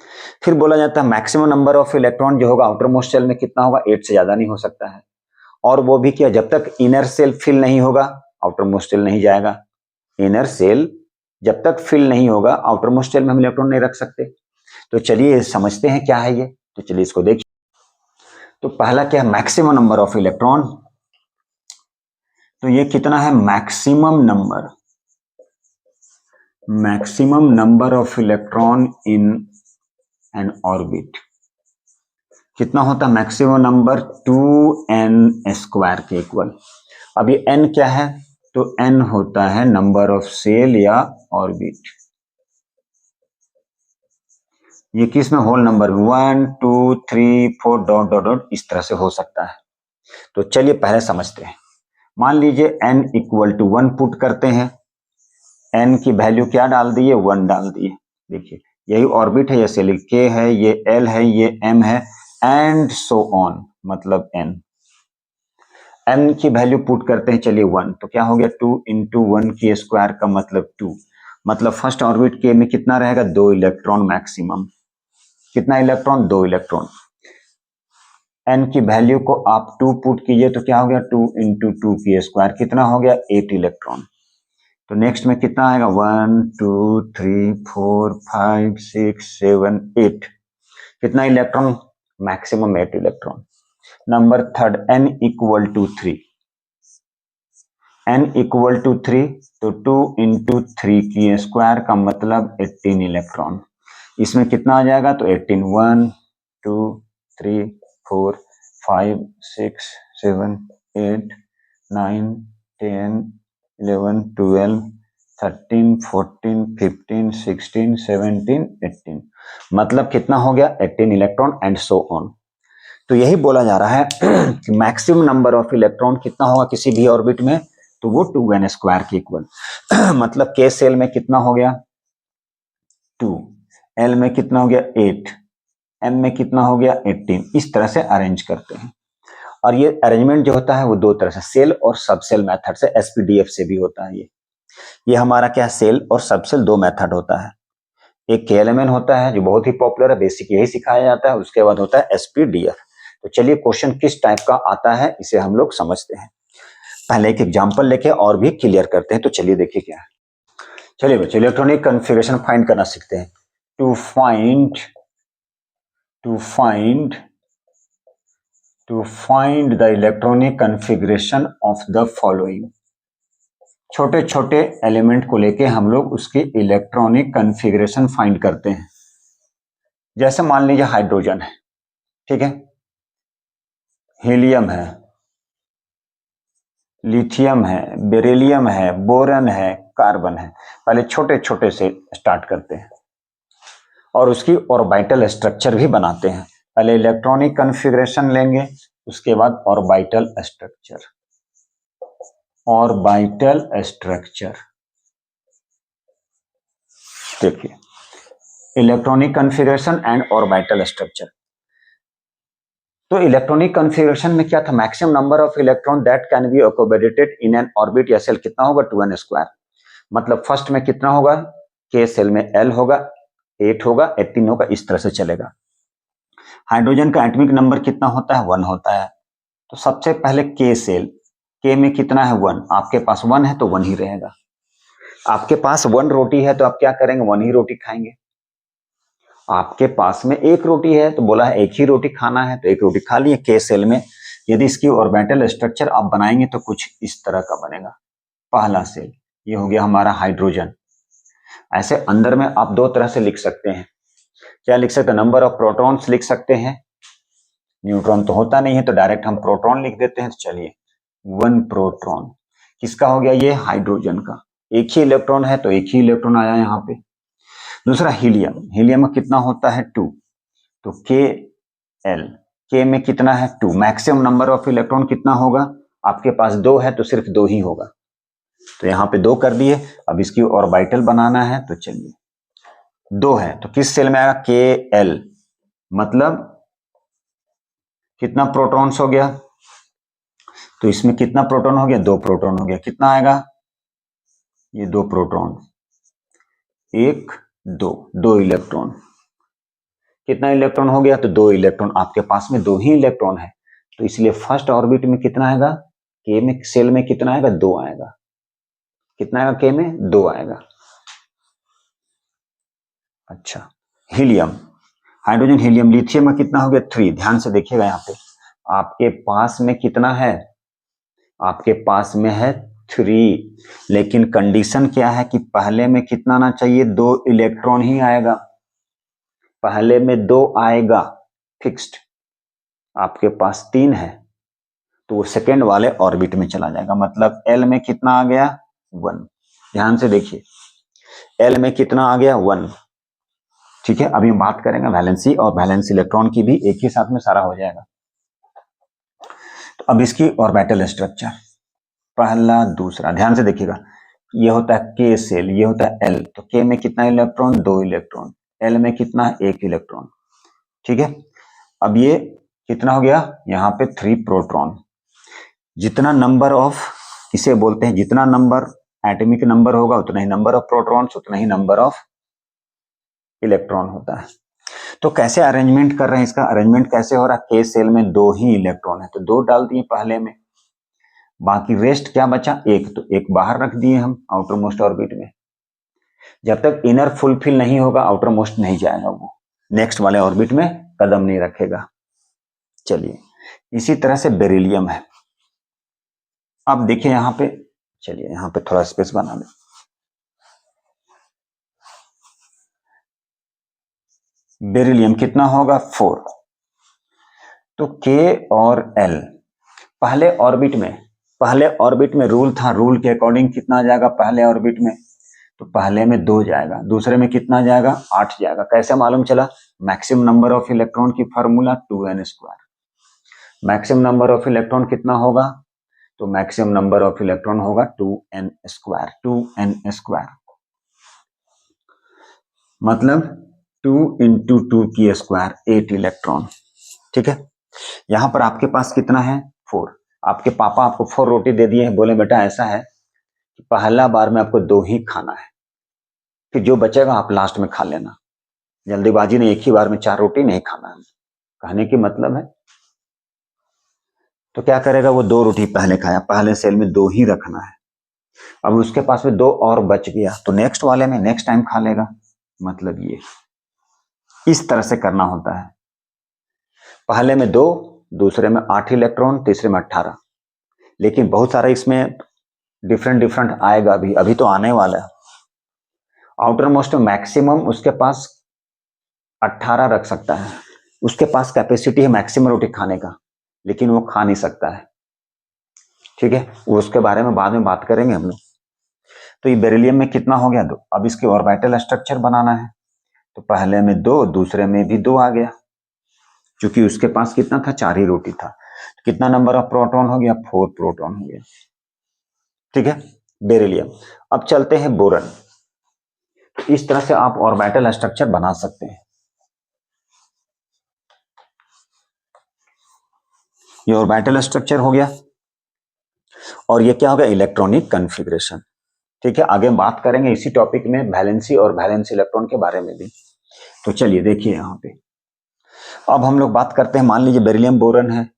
फिर बोला जाता है मैक्सिमम नंबर ऑफ इलेक्ट्रॉन जो होगा आउटर मोस्ट सेल में कितना होगा, 8 से ज्यादा नहीं हो सकता है, और वो भी क्या, जब तक इनर सेल फिल नहीं होगा आउटर मोस्ट सेल नहीं जाएगा। इनर सेल जब तक फिल नहीं होगा आउटर मोस्ट सेल में हम इलेक्ट्रॉन नहीं रख सकते। तो चलिए समझते हैं क्या है ये, तो चलिए इसको देखिए। तो पहला क्या है, मैक्सिमम नंबर ऑफ इलेक्ट्रॉन। तो ये कितना है, maximum number of electron in an orbit कितना होता है, मैक्सिमम नंबर 2n² के इक्वल। अब ये n क्या है, तो n होता है नंबर ऑफ सेल या ऑर्बिट। ये किस में, whole number 1 2 3 4 dot dot dot इस तरह से हो सकता है। तो चलिए पहले समझते हैं। मान लीजिए n इक्वल टू 1 पुट करते हैं, n की वैल्यू क्या डाल दिए, 1 डाल दिए। देखिए यही ऑर्बिट है, ये सेल k है, ये l है, ये m है, एंड सो ऑन, मतलब n की वैल्यू पुट करते हैं, चलिए 1, तो क्या हो गया 2 इंटू 1 की स्क्वायर का मतलब 2, मतलब फर्स्ट ऑर्बिट के में कितना रहेगा, 2 इलेक्ट्रॉन मैक्सिमम। कितना इलेक्ट्रॉन, 2 इलेक्ट्रॉन। n की वैल्यू को आप 2 पुट कीजिए तो क्या हो गया 2 इंटू 2 की स्क्वायर, कितना हो गया 8 इलेक्ट्रॉन। तो नेक्स्ट में कितना आएगा 1 2 3 4 5 6 7 8, कितना electron, maximum 8 electron. Number third n equal to 3, n equal to 3, तो 2 इंटू 3 की स्क्वायर का मतलब 18 इलेक्ट्रॉन। इसमें कितना आ जाएगा, तो 18 1 2 3 4 5 6 7 8 9 10 11 12 13 14 15 16 17 18, मतलब कितना हो गया 18 इलेक्ट्रॉन एंड सो ऑन। तो यही बोला जा रहा है कि मैक्सिमम नंबर ऑफ इलेक्ट्रॉन कितना होगा किसी भी ऑर्बिट में, तो वो 2n² के इक्वल। मतलब के सेल में कितना हो गया 2, एल में कितना हो गया 8, एम में कितना हो गया 18, इस तरह से अरेंज करते हैं। और ये अरेंजमेंट जो होता है वो दो तरह से, सेल और सबसेल मेथड से, एसपीडीएफ से भी होता है। ये हमारा क्या, सेल और सबसेल दो मेथड होता है। एक केएलएमएन होता है जो बहुत ही पॉपुलर है, बेसिक यही सिखाया जाता है, उसके बाद होता है एसपीडीएफ। तो चलिए क्वेश्चन किस टाइप का आता है इसे हम लोग समझते हैं। पहले एक एग्जांपल लेके और भी क्लियर करते हैं। तो चलिए देखिए क्या है। चलिए बच्चों इलेक्ट्रॉनिक कॉन्फ़िगरेशन फाइंड करना सीखते हैं। To find the electronic configuration of the following. छोटे छोटे एलिमेंट को लेके हम लोग उसकी इलेक्ट्रॉनिक कॉन्फ़िगरेशन फाइंड करते हैं। जैसे मान लीजिए हाइड्रोजन है, ठीक है, हीलियम है, लिथियम है, बेरिलियम है, बोरन है, कार्बन है। पहले छोटे छोटे से स्टार्ट करते हैं और उसकी ऑर्बिटल स्ट्रक्चर भी बनाते हैं। पहले इलेक्ट्रॉनिक कॉन्फ़िगरेशन लेंगे, उसके बाद ऑर्बिटल स्ट्रक्चर। देखिए electronic configuration and orbital structure. तो इलेक्ट्रॉनिक कॉन्फ़िगरेशन में क्या था, maximum number of electron that can be accommodated in an orbit या सेल कितना होगा 2n²। मतलब फर्स्ट में कितना होगा, के सेल में l होगा, 8 होगा, 18 होगा, इस तरह से चलेगा। हाइड्रोजन का एटॉमिक नंबर कितना होता है, 1 होता है। तो सबसे पहले के सेल, के में कितना है 1, आपके पास 1 है तो 1 ही रहेगा। आपके पास 1 रोटी है तो आप क्या करेंगे, 1 ही रोटी खाएंगे। आपके पास में 1 रोटी है तो बोला है 1 ही रोटी खाना है तो 1 रोटी खा लिए के सेल में। यदि इसकी ऑर्बिटल स्ट्रक्चर आप बनाएंगे तो कुछ इस तरह का बनेगा। पहला सेल ये हो गया हमारा हाइड्रोजन। ऐसे अंदर में आप दो तरह से लिख सकते हैं। क्या लिख सकते हैं, नंबर ऑफ प्रोटॉन्स लिख सकते हैं, न्यूट्रॉन तो होता नहीं है तो डायरेक्ट हम प्रोटॉन लिख देते हैं। तो चलिए 1 प्रोटॉन किसका हो गया, ये हाइड्रोजन का, एक ही इलेक्ट्रॉन है तो एक ही इलेक्ट्रॉन आया यहाँ पे। दूसरा हीलियम, हीलियम में कितना होता है 2, तो के एल, के में कितना है 2, मैक्सिमम नंबर ऑफ इलेक्ट्रॉन कितना होगा, आपके पास 2 है तो सिर्फ 2 ही होगा। तो यहाँ पे 2 कर दिए। अब इसकी ऑर्बिटल बनाना है तो चलिए 2 है तो किस सेल में आएगा, के एल, मतलब कितना प्रोटॉन्स हो गया, तो इसमें कितना प्रोटॉन हो गया, 2 प्रोटॉन हो गया। कितना आएगा, ये 2 प्रोटॉन, 1 2, 2 इलेक्ट्रॉन। कितना इलेक्ट्रॉन हो गया, तो 2 इलेक्ट्रॉन। आपके पास में 2 ही इलेक्ट्रॉन है तो इसलिए फर्स्ट ऑर्बिट में कितना आएगा, के में सेल में कितना आएगा, 2 आएगा। कितना आएगा, के में 2 आएगा। अच्छा हीलियम, हाइड्रोजन हीलियम, लिथियम में कितना हो गया 3, ध्यान से देखिएगा यहाँ पे आपके पास में कितना है, आपके पास में है 3, लेकिन कंडीशन क्या है कि पहले में कितना आना चाहिए, 2 इलेक्ट्रॉन ही आएगा, पहले में 2 आएगा फिक्स्ड, आपके पास 3 है तो वो सेकेंड वाले ऑर्बिट में चला जाएगा, मतलब एल में कितना आ गया 1। ध्यान से देखिए, एल में कितना आ गया 1। ठीक है, अभी हम बात करेंगे वैलेंसी और वैलेंस इलेक्ट्रॉन की भी, एक ही साथ में सारा हो जाएगा। तो अब इसकी ऑर्बिटल स्ट्रक्चर, पहला दूसरा, ध्यान से देखिएगा, ये होता है के सेल, ये होता है एल, तो के में कितना इलेक्ट्रॉन, 2 इलेक्ट्रॉन, एल में कितना है 1 इलेक्ट्रॉन। ठीक है, अब ये कितना हो गया, यहाँ पे 3 प्रोटॉन। जितना नंबर ऑफ, इसे बोलते हैं जितना नंबर एटॉमिक नंबर होगा उतना ही नंबर ऑफ प्रोटॉन्स, उतना ही नंबर ऑफ इलेक्ट्रॉन होता है। तो कैसे अरेंजमेंट कर रहे हैं, इसका अरेंजमेंट कैसे हो रहा है, के सेल में 2 ही इलेक्ट्रॉन है तो 2 डाल दिए पहले में, बाकी रेस्ट क्या बचा 1, तो 1 बाहर रख दिए हम आउटर मोस्ट ऑर्बिट में। जब तक इनर फुलफिल नहीं होगा आउटर मोस्ट नहीं जाएगा, वो नेक्स्ट वाले ऑर्बिट में कदम नहीं रखेगा। चलिए, इसी तरह से बेरिलियम है। अब देखिए यहाँ पे, चलिए यहाँ पे थोड़ा स्पेस बना लें। बेरिलियम कितना होगा 4, तो के और एल पहले ऑर्बिट में रूल था, रूल के अकॉर्डिंग कितना जाएगा पहले ऑर्बिट में, तो पहले में 2 जाएगा, दूसरे में कितना जाएगा 8 जाएगा। कैसे मालूम चला, मैक्सिमम नंबर ऑफ इलेक्ट्रॉन की formula 2n²। Maximum number of electron कितना होगा, तो मैक्सिमम नंबर ऑफ इलेक्ट्रॉन होगा 2n²। 2n², मतलब 2 × 2 की स्क्वायर 8 इलेक्ट्रॉन। ठीक है, यहां पर आपके पास कितना है 4, आपके पापा आपको 4 रोटी दे दिए हैं, बोले बेटा ऐसा है कि पहला बार में आपको 2 ही खाना है, फिर जो बचेगा आप लास्ट में खा लेना, जल्दीबाजी ने एक ही बार में 4 रोटी नहीं खाना है, कहने की मतलब है। तो क्या करेगा, वो 2 रोटी पहले खाया, पहले सेल में 2 ही रखना है, अब उसके पास में 2 और बच गया तो नेक्स्ट वाले में नेक्स्ट टाइम खा लेगा, मतलब ये इस तरह से करना होता है। पहले में 2, दूसरे में 8 इलेक्ट्रॉन, तीसरे में 18, लेकिन बहुत सारा इसमें डिफरेंट आएगा, अभी तो आने वाला है। आउटर मोस्ट मैक्सिमम उसके पास 18 रख सकता है, उसके पास कैपेसिटी है मैक्सिमम रोटी खाने का, लेकिन वो खा नहीं सकता है। ठीक है, वो उसके बारे में बाद में बात करेंगे हम लोग। तो ये बेरिलियम में कितना हो गया 2, अब इसके ऑर्बिटल स्ट्रक्चर बनाना है, तो पहले में 2, दूसरे में भी 2 आ गया, क्योंकि उसके पास कितना था 4 ही रोटी था, तो कितना नंबर ऑफ प्रोटॉन हो गया 4 प्रोटॉन हो गया। ठीक है, बेरिलियम। अब चलते हैं बोरन। इस तरह से आप ऑर्बिटल स्ट्रक्चर बना सकते हैं। ये ऑर्बिटल स्ट्रक्चर हो गया, और ये क्या हो गया इलेक्ट्रॉनिक कॉन्फ़िगरेशन। ठीक है, आगे हम बात करेंगे इसी टॉपिक में वैलेंसी और वैलेंस इलेक्ट्रॉन के बारे में भी। तो चलिए देखिए यहाँ पे, अब हम लोग बात करते हैं, मान लीजिए बेरिलियम बोरन है।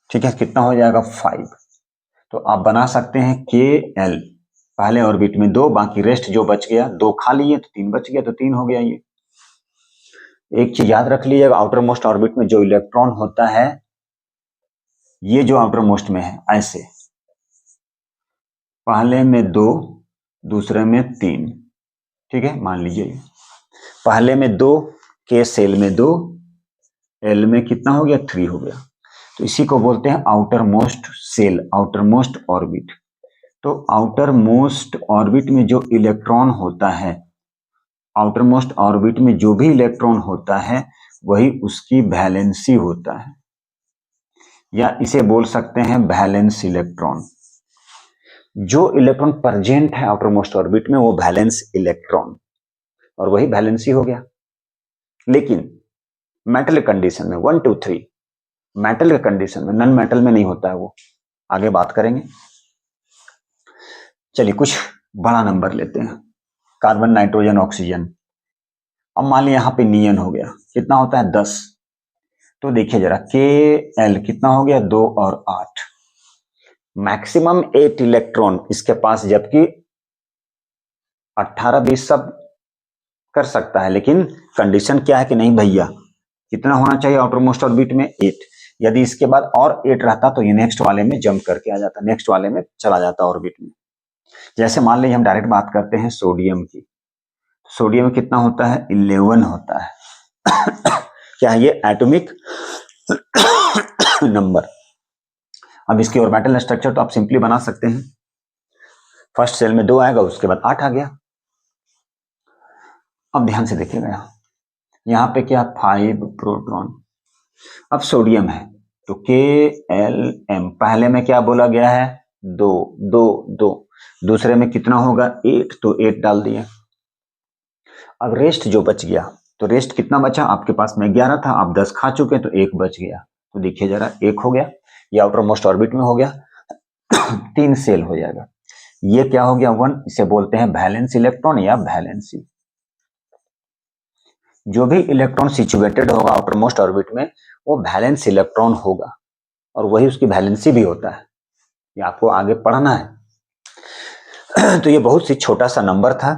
ठीक है, कितना हो जाएगा 5, तो आप बना सकते हैं के एल, पहले ऑर्बिट में 2, बाकी रेस्ट जो बच गया 2 खा लिए तो 3 बच गया, तो 3 हो गया। ये एक चीज याद रख लीजिएगा, आउटर मोस्ट ऑर्बिट में जो इलेक्ट्रॉन होता है, ये जो आउटर मोस्ट में है ऐसे, पहले में 2, दूसरे में 3। ठीक है, मान लीजिए पहले में 2, के सेल में 2, एल में कितना हो गया 3 हो गया, तो इसी को बोलते हैं outermost shell, outermost orbit. तो आउटर मोस्ट ऑर्बिट में जो इलेक्ट्रॉन होता है, आउटर मोस्ट ऑर्बिट में जो भी इलेक्ट्रॉन होता है वही उसकी वैलेंसी होता है, या इसे बोल सकते हैं वैलेंस इलेक्ट्रॉन। जो इलेक्ट्रॉन प्रेजेंट है आउटर मोस्ट ऑर्बिट में वो वैलेंस इलेक्ट्रॉन, और वही वैलेंसी हो गया। लेकिन मेटल कंडीशन में 1 2 3, मेटल के कंडीशन में, नॉन मेटल में नहीं होता है वो, आगे बात करेंगे। चलिए कुछ बड़ा नंबर लेते हैं, कार्बन नाइट्रोजन ऑक्सीजन। अब मान लिया यहाँ पे नियन हो गया, कितना होता है 10, तो देखिए जरा के एल कितना हो गया 2 और 8, मैक्सिमम 8 इलेक्ट्रॉन इसके पास, जबकि 18 20 सब कर सकता है, लेकिन कंडीशन क्या है कि नहीं भैया कितना होना चाहिए आउटर मोस्ट ऑर्बिट में 8, यदि इसके बाद और 8 रहता तो ये नेक्स्ट वाले में जंप करके आ जाता, नेक्स्ट वाले में चला जाता ऑर्बिट में। जैसे मान लीजिए हम डायरेक्ट बात करते हैं सोडियम की, सोडियम में कितना होता है 11 होता है क्या है ये एटॉमिक नंबर। अब इसकी ऑर्बिटल स्ट्रक्चर तो आप सिंपली बना सकते हैं, फर्स्ट सेल में 2 आएगा, उसके बाद 8 आ गया। अब ध्यान से देखिएगा यहाँ पे क्या 5 प्रोटॉन। अब सोडियम है तो KLm, पहले में क्या बोला गया है 2 2 2, दूसरे में कितना होगा 8, तो 8 डाल दिए। अब रेस्ट जो बच गया, तो रेस्ट कितना बचा आपके पास में 11 था, आप 10 खा चुके तो 1 बच गया, तो देखिए जरा 1 हो गया, ये आउटर मोस्ट ऑर्बिट में हो गया 3 सेल हो जाएगा। ये क्या हो गया 1, इसे बोलते हैं वैलेंस इलेक्ट्रॉन या वैलेंसी। जो भी इलेक्ट्रॉन सिचुएटेड होगा आउटर मोस्ट ऑर्बिट में वो वैलेंस इलेक्ट्रॉन होगा, और वही उसकी वैलेंसी भी होता है, ये आपको आगे पढ़ना है। तो ये बहुत सी छोटा सा नंबर था।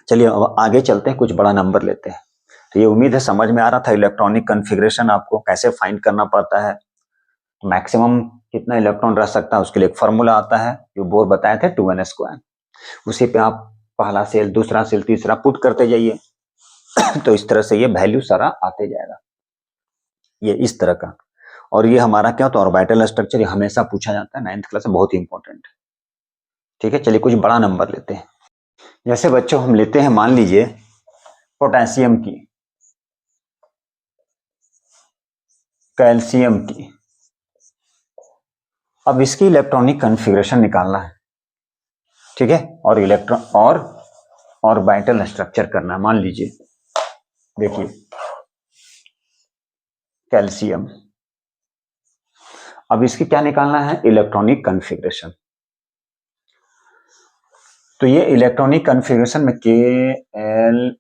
चलिए अब आगे चलते हैं, कुछ बड़ा नंबर लेते हैं। तो ये उम्मीद है समझ में आ रहा था इलेक्ट्रॉनिक कॉन्फ़िगरेशन आपको कैसे फाइंड करना पड़ता है, मैक्सिमम कितना इलेक्ट्रॉन रह सकता है उसके लिए एक फार्मूला आता है जो बोर बताए थे 2n²। उसी पे आप पहला सेल, दूसरा सेल, तीसरा पुट करते जाइए तो इस तरह से ये वैल्यू सारा आते जाएगा, ये इस तरह का। और ये हमारा क्या होता है ऑर्बिटल स्ट्रक्चर, ये हमेशा पूछा जाता है 9th क्लास में, बहुत ही इंपॉर्टेंट है। ठीक है, चलिए कुछ बड़ा नंबर लेते हैं। जैसे बच्चों हम लेते हैं मान लीजिए पोटेशियम की, कैल्शियम की। अब इसकी इलेक्ट्रॉनिक कॉन्फ़िगरेशन निकालना है, ठीक है, और इलेक्ट्रॉन और ऑर्बिटल स्ट्रक्चर करना है। मान लीजिए देखिए कैल्शियम, अब इसकी क्या निकालना है इलेक्ट्रॉनिक कॉन्फ़िगरेशन। तो ये इलेक्ट्रॉनिक कॉन्फ़िगरेशन में KLmn,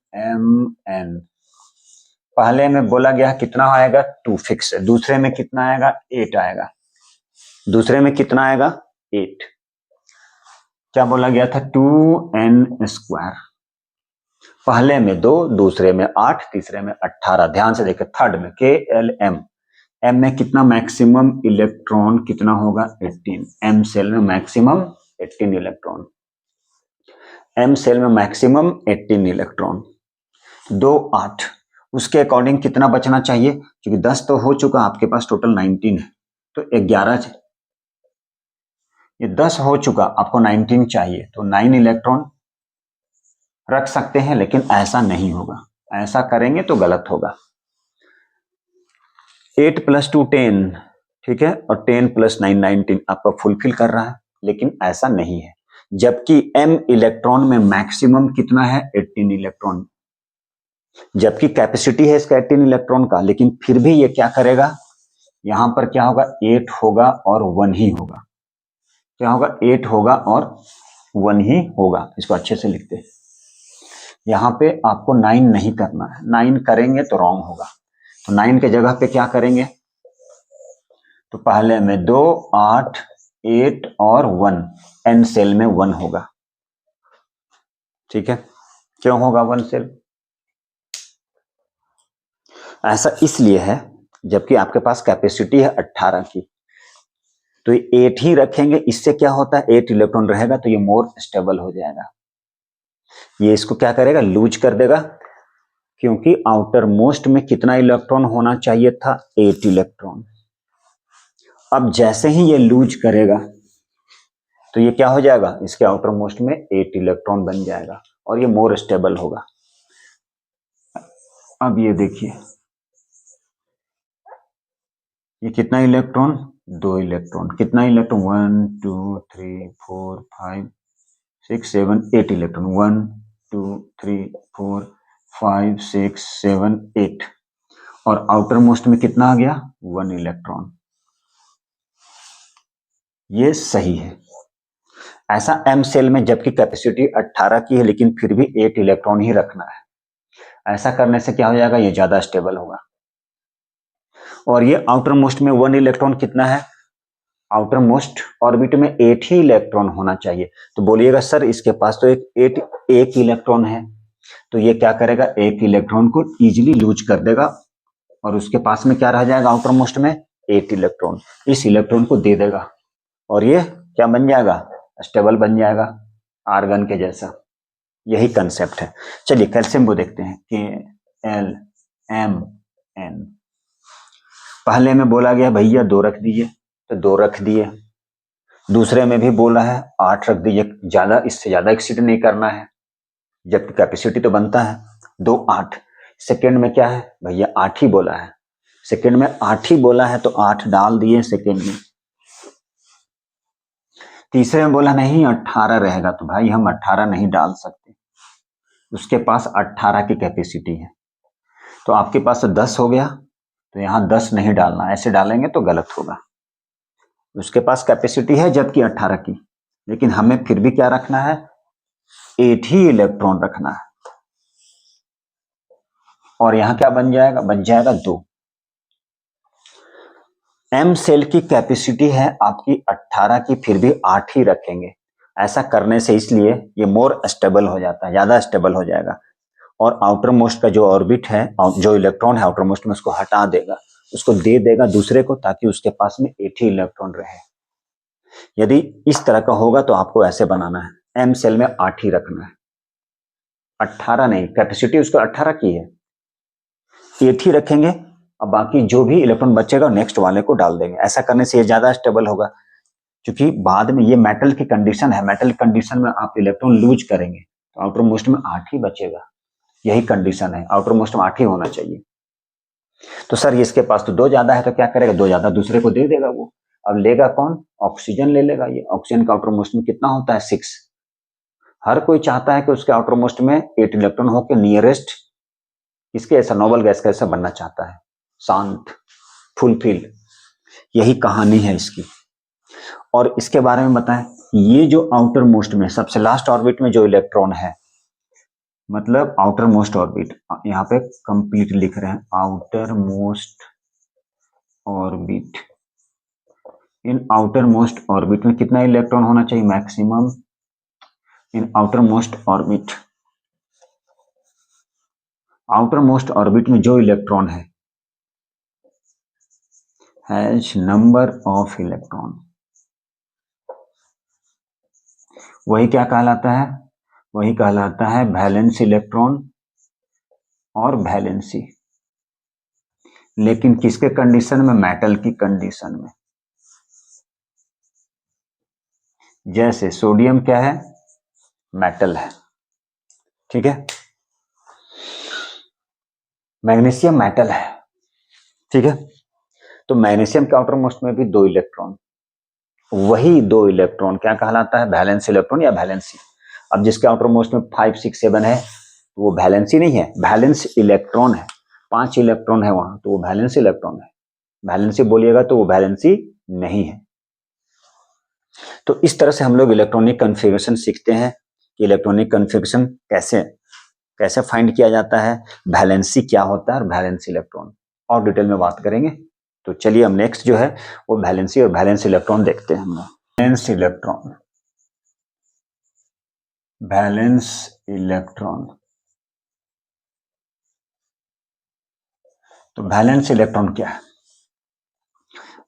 पहले में बोला गया कितना आएगा 2 फिक्स है, दूसरे में कितना आएगा 8 आएगा, दूसरे में कितना आएगा 8, क्या बोला गया था 2n², पहले में 2, दूसरे में 8, तीसरे में 18। ध्यान से देखिए थर्ड में KLm, m में कितना मैक्सिमम इलेक्ट्रॉन कितना होगा 18, m सेल में मैक्सिमम 18 इलेक्ट्रॉन, m सेल में मैक्सिमम 18 इलेक्ट्रॉन, 2 8, उसके अकॉर्डिंग कितना बचना चाहिए, क्योंकि 10 तो हो चुका आपके पास, टोटल 19 है, तो 11, ये 10 हो चुका, आपको 19 चाहिए, तो 9 इलेक्ट्रॉन रख सकते हैं, लेकिन ऐसा नहीं होगा, ऐसा करेंगे तो गलत होगा। 8 + 2 10, ठीक है, और 10 + 9 19 आपका फुलफिल कर रहा है, लेकिन ऐसा नहीं है, जबकि m इलेक्ट्रॉन में मैक्सिमम कितना है 18 इलेक्ट्रॉन, जबकि कैपेसिटी है इसका 18 इलेक्ट्रॉन का, लेकिन फिर भी ये क्या करेगा, यहां पर क्या होगा 8 होगा और 1 ही होगा, क्या होगा 8 होगा और 1 ही होगा। इसको अच्छे से लिखते हैं, यहाँ पे आपको 9 नहीं करना है, 9 करेंगे तो रॉन्ग होगा, तो 9 के जगह पे क्या करेंगे, तो पहले में 2 8 8 और 1, n सेल में 1 होगा, ठीक है, क्यों होगा 1 सेल, ऐसा इसलिए है जबकि आपके पास कैपेसिटी है 18 की, तो 8 ही रखेंगे, इससे क्या होता है 8 इलेक्ट्रॉन रहेगा तो ये मोर स्टेबल हो जाएगा, ये इसको क्या करेगा लूज कर देगा, क्योंकि आउटर मोस्ट में कितना इलेक्ट्रॉन होना चाहिए था 8 इलेक्ट्रॉन। अब जैसे ही ये लूज करेगा तो ये क्या हो जाएगा, इसके आउटर मोस्ट में 8 इलेक्ट्रॉन बन जाएगा और ये मोर स्टेबल होगा। अब ये देखिए ये कितना इलेक्ट्रॉन 2 इलेक्ट्रॉन, कितना इलेक्ट्रॉन 1 2 3 4 5 6 7 8 इलेक्ट्रॉन, 1 2 3 4 5 6 7 8, और आउटर मोस्ट में कितना आ गया 1 इलेक्ट्रॉन, ये सही है। ऐसा m सेल में जबकि कैपेसिटी 18 की है लेकिन फिर भी 8 इलेक्ट्रॉन ही रखना है, ऐसा करने से क्या हो जाएगा ये ज्यादा स्टेबल होगा। और ये आउटर मोस्ट में 1 इलेक्ट्रॉन कितना है, आउटर मोस्ट ऑर्बिट में 8 ही इलेक्ट्रॉन होना चाहिए, तो बोलिएगा सर इसके पास तो एक इलेक्ट्रॉन है, तो ये क्या करेगा एक इलेक्ट्रॉन को इजीली लूज कर देगा और उसके पास में क्या रह जाएगा आउटर मोस्ट में 8 इलेक्ट्रॉन, इस इलेक्ट्रॉन को दे देगा और ये क्या बन जाएगा, स्टेबल बन जाएगा आर्गन के जैसा। यही कंसेप्ट है। चलिए कैल्शियम को देखते हैं, KLMN। पहले में बोला गया भैया 2 रख दीजिए, तो 2 रख दिए। दूसरे में भी बोला है 8 रख दीजिए, ज्यादा, इससे ज्यादा एक्सीड नहीं करना है, जबकि कैपेसिटी तो बनता है 2 8। सेकेंड में क्या है भैया 8 ही बोला है, सेकेंड में 8 ही बोला है तो 8 डाल दिए सेकेंड में। तीसरे में बोला नहीं 18 रहेगा, तो भाई हम 18 नहीं डाल सकते, उसके पास 18 की कैपेसिटी है। तो आपके पास 10 हो गया, तो यहाँ 10 नहीं डालना, ऐसे डालेंगे तो गलत होगा। उसके पास कैपेसिटी है जबकि 18 की, लेकिन हमें फिर भी क्या रखना है, 8 ही इलेक्ट्रॉन रखना है। और यहाँ क्या बन जाएगा, बन जाएगा 2। एम सेल की कैपेसिटी है आपकी 18 की, फिर भी 8 ही रखेंगे। ऐसा करने से इसलिए ये मोर स्टेबल हो जाता है, ज्यादा स्टेबल हो जाएगा। और आउटर मोस्ट का जो ऑर्बिट है, जो इलेक्ट्रॉन है आउटर मोस्ट में, उसको हटा देगा, उसको दे देगा दूसरे को, ताकि उसके पास में 8 ही इलेक्ट्रॉन रहे। यदि इस तरह का होगा तो आपको ऐसे बनाना है, एम सेल में 8 ही रखना है, 18 नहीं, कैपेसिटी उसको 18 की है, 8 ही रखेंगे। अब बाकी जो भी इलेक्ट्रॉन बचेगा नेक्स्ट वाले को डाल देंगे। ऐसा करने से ये ज्यादा स्टेबल होगा, क्योंकि बाद में ये मेटल की कंडीशन है, मेटल कंडीशन में आप इलेक्ट्रॉन लूज करेंगे तो आउटर मोस्ट में 8 ही बचेगा। यही कंडीशन है, आउटर मोस्ट में 8 ही होना चाहिए। तो सर इसके पास तो 2 ज्यादा है, तो क्या करेगा, 2 ज्यादा दूसरे को दे देगा वो। अब लेगा कौन, ऑक्सीजन ले लेगा। ये ऑक्सीजन का आउटर मोस्ट में कितना होता है, 6। हर कोई चाहता है कि उसके आउटर मोस्ट में 8 इलेक्ट्रॉन हो के नियरेस्ट इसके ऐसा नोबल गैस का ऐसा बनना चाहता है, शांत, फुलफिल। यही कहानी है इसकी। और इसके बारे में बताएं, ये जो आउटर मोस्ट में सबसे लास्ट ऑर्बिट में जो इलेक्ट्रॉन है, मतलब आउटर मोस्ट ऑर्बिट, यहाँ पे कंप्लीट लिख रहे हैं, आउटर मोस्ट ऑर्बिट। इन आउटर मोस्ट ऑर्बिट में कितना इलेक्ट्रॉन होना चाहिए, maximum in outer most orbit. Outer most orbit में जो इलेक्ट्रॉन है हैज नंबर ऑफ इलेक्ट्रॉन, वही क्या कहलाता है, वही कहलाता है वैलेंस इलेक्ट्रॉन और वैलेंसी। लेकिन किसके कंडीशन में, मेटल की कंडीशन में। जैसे सोडियम क्या है, मेटल है, ठीक है, मैग्नीशियम मेटल है, ठीक है। तो मैग्नीशियम के आउटर मोस्ट में भी 2 इलेक्ट्रॉन, वही 2 इलेक्ट्रॉन क्या कहलाता है, वैलेंस इलेक्ट्रॉन या वैलेंसी। अब जिसके आउटर मोस्ट में 5 6 7 है वो वैलेंसी नहीं है, वैलेंस इलेक्ट्रॉन है। 5 इलेक्ट्रॉन है वहां तो वो वैलेंस इलेक्ट्रॉन है, वैलेंसी बोलिएगा तो वो वैलेंसी नहीं है। तो इस तरह से हम लोग इलेक्ट्रॉनिक कन्फिगरेशन सीखते हैं कि इलेक्ट्रॉनिक कन्फिगरेशन कैसे कैसे फाइंड किया जाता है, वैलेंसी क्या होता है और वैलेंस इलेक्ट्रॉन, और डिटेल में बात करेंगे। तो चलिए हम नेक्स्ट जो है वो वैलेंसी और वैलेंस इलेक्ट्रॉन देखते हैं। हम वैलेंस इलेक्ट्रॉन, वैलेंस इलेक्ट्रॉन, तो वैलेंस इलेक्ट्रॉन क्या है,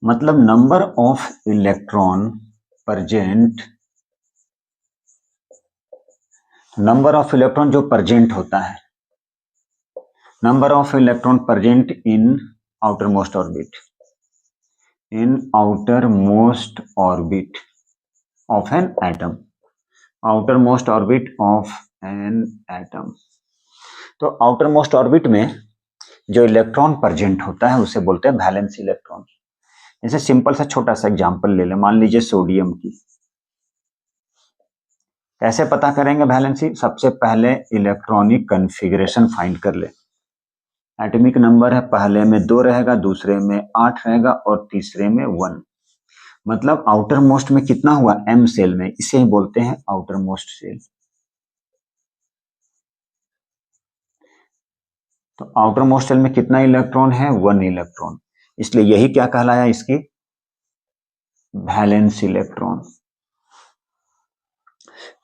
मतलब number of electron present, number of electron जो प्रेजेंट होता है, number of electron present in outer most orbit, in outer most orbit of an atom, outer most orbit of an atom. तो outermost orbit में जो electron present होता है उसे बोलते हैं वैलेंस इलेक्ट्रॉन। जैसे सिंपल सा छोटा सा एग्जांपल ले लें, मान लीजिए सोडियम की। कैसे पता करेंगे वैलेंसी, सबसे पहले इलेक्ट्रॉनिक कन्फिगरेशन फाइंड कर ले। एटॉमिक नंबर है, पहले में 2 रहेगा, दूसरे में 8 रहेगा और तीसरे में 1। मतलब आउटर मोस्ट में कितना हुआ, एम सेल में, इसे ही बोलते हैं आउटर मोस्ट सेल। तो आउटर मोस्ट सेल में कितना इलेक्ट्रॉन है, 1 इलेक्ट्रॉन, इसलिए यही क्या कहलाया, इसकी वैलेंस इलेक्ट्रॉन।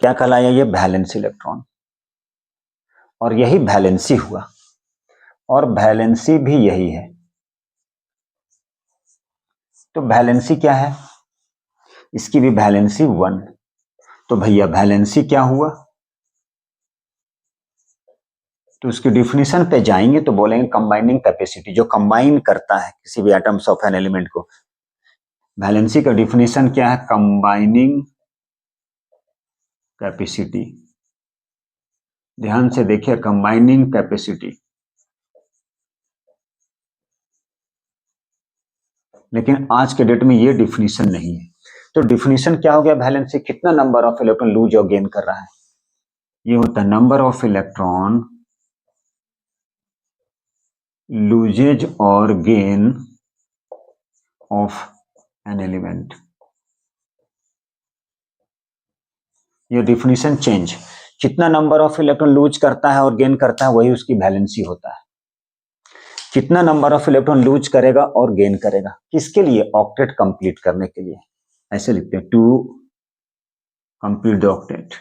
क्या कहलाया, ये वैलेंस इलेक्ट्रॉन, और यही वैलेंसी हुआ, और वैलेंसी भी यही है। तो वैलेंसी क्या है, इसकी भी वैलेंसी 1। तो भैया वैलेंसी क्या हुआ, तो उसकी डिफिनीशन पे जाएंगे तो बोलेंगे कंबाइनिंग कैपेसिटी, जो कंबाइन करता है किसी भी एटम्स ऑफ एन एलिमेंट को। वैलेंसी का डिफिनीशन क्या है, कंबाइनिंग कैपेसिटी। ध्यान से देखिए, कंबाइनिंग कैपेसिटी। लेकिन आज के डेट में ये डिफिनीशन नहीं है। तो डिफिनीशन क्या हो गया, वैलेंसी कितना नंबर ऑफ इलेक्ट्रॉन लूज और गेन कर रहा है, ये होता है नंबर ऑफ इलेक्ट्रॉन लूजेज और गेन ऑफ एन एलिमेंट। ये डिफिनीशन चेंज, कितना नंबर ऑफ इलेक्ट्रॉन लूज करता है और गेन करता है वही उसकी वैलेंसी होता है। कितना नंबर ऑफ इलेक्ट्रॉन लूज करेगा और गेन करेगा, किसके लिए, ऑक्टेट कंप्लीट करने के लिए। ऐसे लिखते हैं, to complete the octet,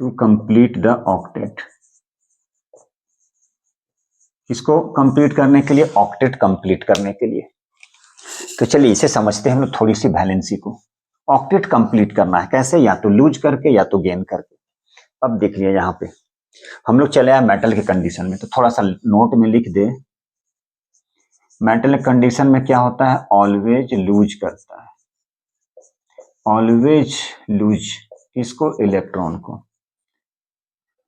to complete the octet. इसको कंप्लीट करने के लिए, ऑक्टेट कंप्लीट करने के लिए। तो चलिए इसे समझते हैं हम लोग थोड़ी सी वैलेंसी को। ऑक्टेट कंप्लीट करना है कैसे, या तो लूज करके या तो गेन करके। अब देख लिया यहाँ पे हम लोग चले आए मेटल के कंडीशन में, तो थोड़ा सा नोट में लिख दे, मेटल कंडीशन में क्या होता है, ऑलवेज लूज करता है, ऑलवेज लूज किसको, इलेक्ट्रॉन को।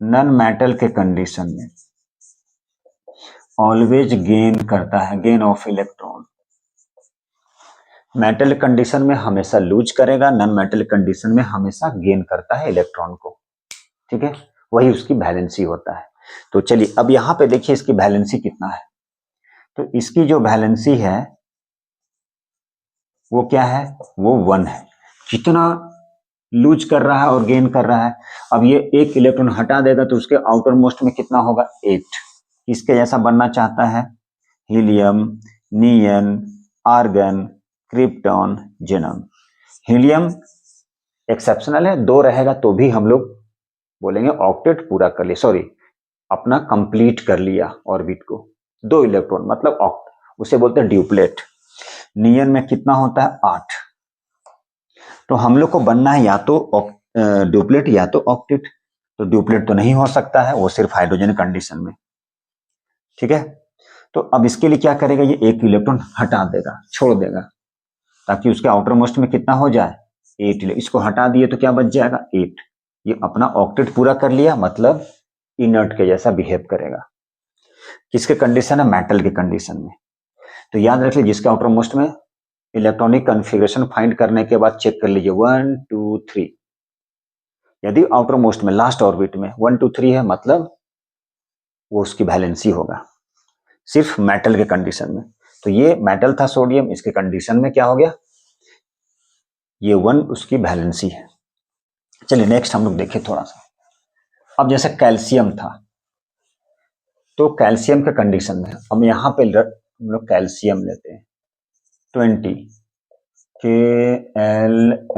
नन मेटल के कंडीशन में ऑलवेज गेन करता है, gain of electron. Metal condition में हमेशा लूज करेगा, नन मेटल कंडीशन में हमेशा गेन करता है इलेक्ट्रॉन को, ठीक है, वही उसकी वैलेंसी होता है। तो चलिए अब यहां पे देखिए इसकी वैलेंसी कितना है, तो इसकी जो वैलेंसी है वो क्या है, वो 1 है। कितना लूज कर रहा है और गेन कर रहा है, अब ये एक इलेक्ट्रॉन हटा देगा तो उसके आउटर मोस्ट में कितना होगा, 8। इसके जैसा बनना चाहता है, हीलियम, नियन, आर्गन, क्रिप्टॉन, जेनम। हीलियम एक्सेप्शनल है, 2 रहेगा तो भी हम लोग बोलेंगे ऑक्टेट पूरा कर लिया, सॉरी अपना कंप्लीट कर लिया ऑर्बिट को। 2 इलेक्ट्रॉन मतलब ऑक्ट, उसे बोलते हैं ड्यूप्लेट। नियन में कितना होता है, 8। तो हम लोग को बनना है या तो ड्यूप्लेट या तो ऑक्टेट। तो ड्यूप्लेट तो नहीं हो सकता है, वो सिर्फ हाइड्रोजन कंडीशन में, ठीक है। तो अब इसके लिए क्या करेगा, ये एक इलेक्ट्रॉन हटा देगा, छोड़ देगा, ताकि उसके आउटर मोस्ट में कितना हो जाए, 8। इसको हटा दिए तो क्या बच जाएगा, 8। ये अपना ऑक्टेट पूरा कर लिया, मतलब इनर्ट के जैसा बिहेव करेगा। किसके कंडीशन है, मेटल के कंडीशन में। तो याद रख लीजिए, जिसके आउटर मोस्ट में इलेक्ट्रॉनिक कॉन्फ़िगरेशन फाइंड करने के बाद चेक कर लीजिए 1 2 3। यदि आउटर मोस्ट में लास्ट ऑर्बिट में 1 2 3 है, मतलब वो उसकी वैलेंसी होगा, सिर्फ मेटल के कंडीशन में। तो ये मेटल था सोडियम, इसके कंडीशन में क्या हो गया, ये 1 उसकी वैलेंसी है। चलिए नेक्स्ट हम लोग देखें थोड़ा सा। अब जैसे कैल्शियम था, तो कैल्शियम के कंडीशन में अब यहाँ पे हम लोग कैल्शियम लेते हैं 20 KLMN।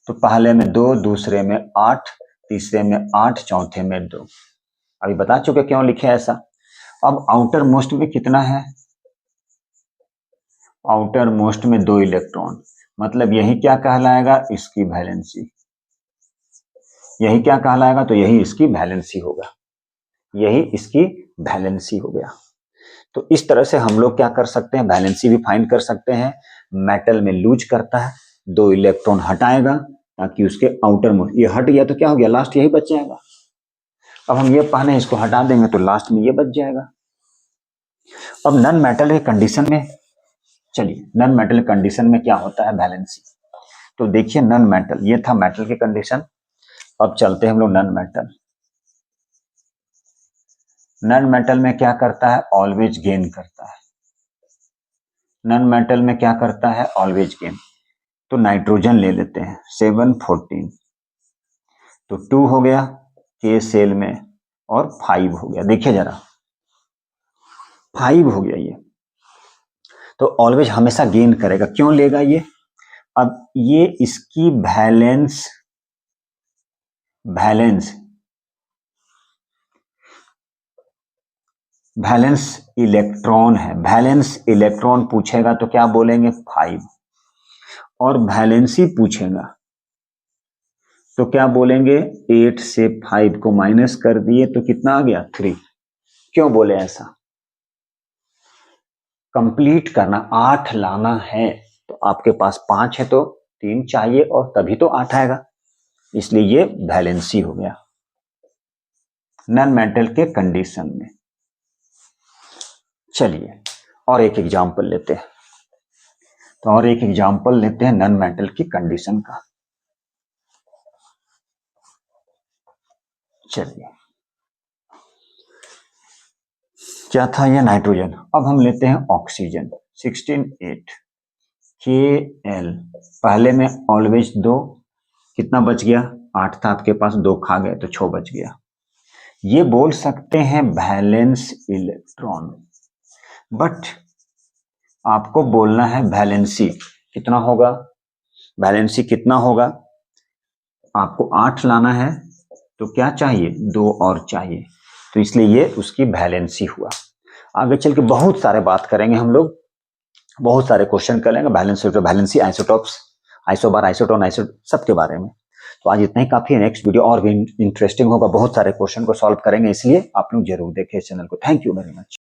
तो पहले में 2, दूसरे में 8, तीसरे में 8, चौथे में 2। अभी बता चुके क्यों लिखे ऐसा। अब आउटर मोस्ट में कितना है, आउटर मोस्ट में 2 इलेक्ट्रॉन, मतलब यही क्या कहलाएगा, इसकी वैलेंसी। यही क्या कहलाएगा, तो यही इसकी वैलेंसी होगा, यही इसकी वैलेंसी हो गया। तो इस तरह से हम लोग क्या कर सकते हैं, वैलेंसी भी फाइंड कर सकते हैं। मेटल में लूज करता है, 2 इलेक्ट्रॉन हटाएगा ताकि उसके आउटर मोस्ट, ये हट गया तो क्या हो गया, लास्ट यही बच जाएगा। अब हम ये पहले इसको हटा देंगे तो लास्ट में ये बच जाएगा। अब नन मेटल के कंडीशन में, चलिए नन मेटल कंडीशन में क्या होता है वैलेंसी, तो देखिए नन मेटल, ये था मेटल के कंडीशन। अब चलते हैं हम लोग नन मेटल। नन मेटल में क्या करता है, ऑलवेज गेन करता है। नन मेटल में क्या करता है, ऑलवेज गेन। तो नाइट्रोजन ले लेते हैं 7 14, तो 2 हो गया के सेल में और 5 हो गया, देखिए जरा 5 हो गया ये। तो ऑलवेज हमेशा गेन करेगा, क्यों लेगा ये, अब ये इसकी वैलेंस, वैलेंस वैलेंस इलेक्ट्रॉन है, वैलेंस इलेक्ट्रॉन पूछेगा तो क्या बोलेंगे 5, और वैलेंसी पूछेगा तो क्या बोलेंगे 8 से 5 को माइनस कर दिए तो कितना आ गया 3। क्यों बोले ऐसा? कंप्लीट करना, 8 लाना है तो आपके पास 5 है तो 3 चाहिए और तभी तो 8 आएगा, इसलिए ये वैलेंसी हो गया नॉन मेटल के कंडीशन में। चलिए और एक एग्जांपल लेते हैं, तो और एक एग्जांपल लेते हैं नॉन मेटल की कंडीशन का। चलिए क्या था ये नाइट्रोजन, अब हम लेते हैं ऑक्सीजन 16(8) KL, पहले में ऑलवेज 2, कितना बच गया 8 था आपके पास, 2 खा गए तो 6 बच गया। ये बोल सकते हैं वैलेंस इलेक्ट्रॉन, बट आपको बोलना है वैलेंसी कितना होगा, वैलेंसी कितना होगा, आपको 8 लाना है तो क्या चाहिए 2 और चाहिए, तो इसलिए ये उसकी वैलेंसी हुआ। आगे चल के बहुत सारे बात करेंगे हम लोग, बहुत सारे क्वेश्चन करेंगे वैलेंसी, आइसोटॉप्स, आइसोबार, आइसोटोन, सबके बारे में। तो आज इतना ही काफी है, नेक्स्ट वीडियो और भी इंटरेस्टिंग होगा, बहुत सारे क्वेश्चन को सॉल्व करेंगे, इसलिए आप लोग जरूर देखें इस चैनल को। Thank you very much.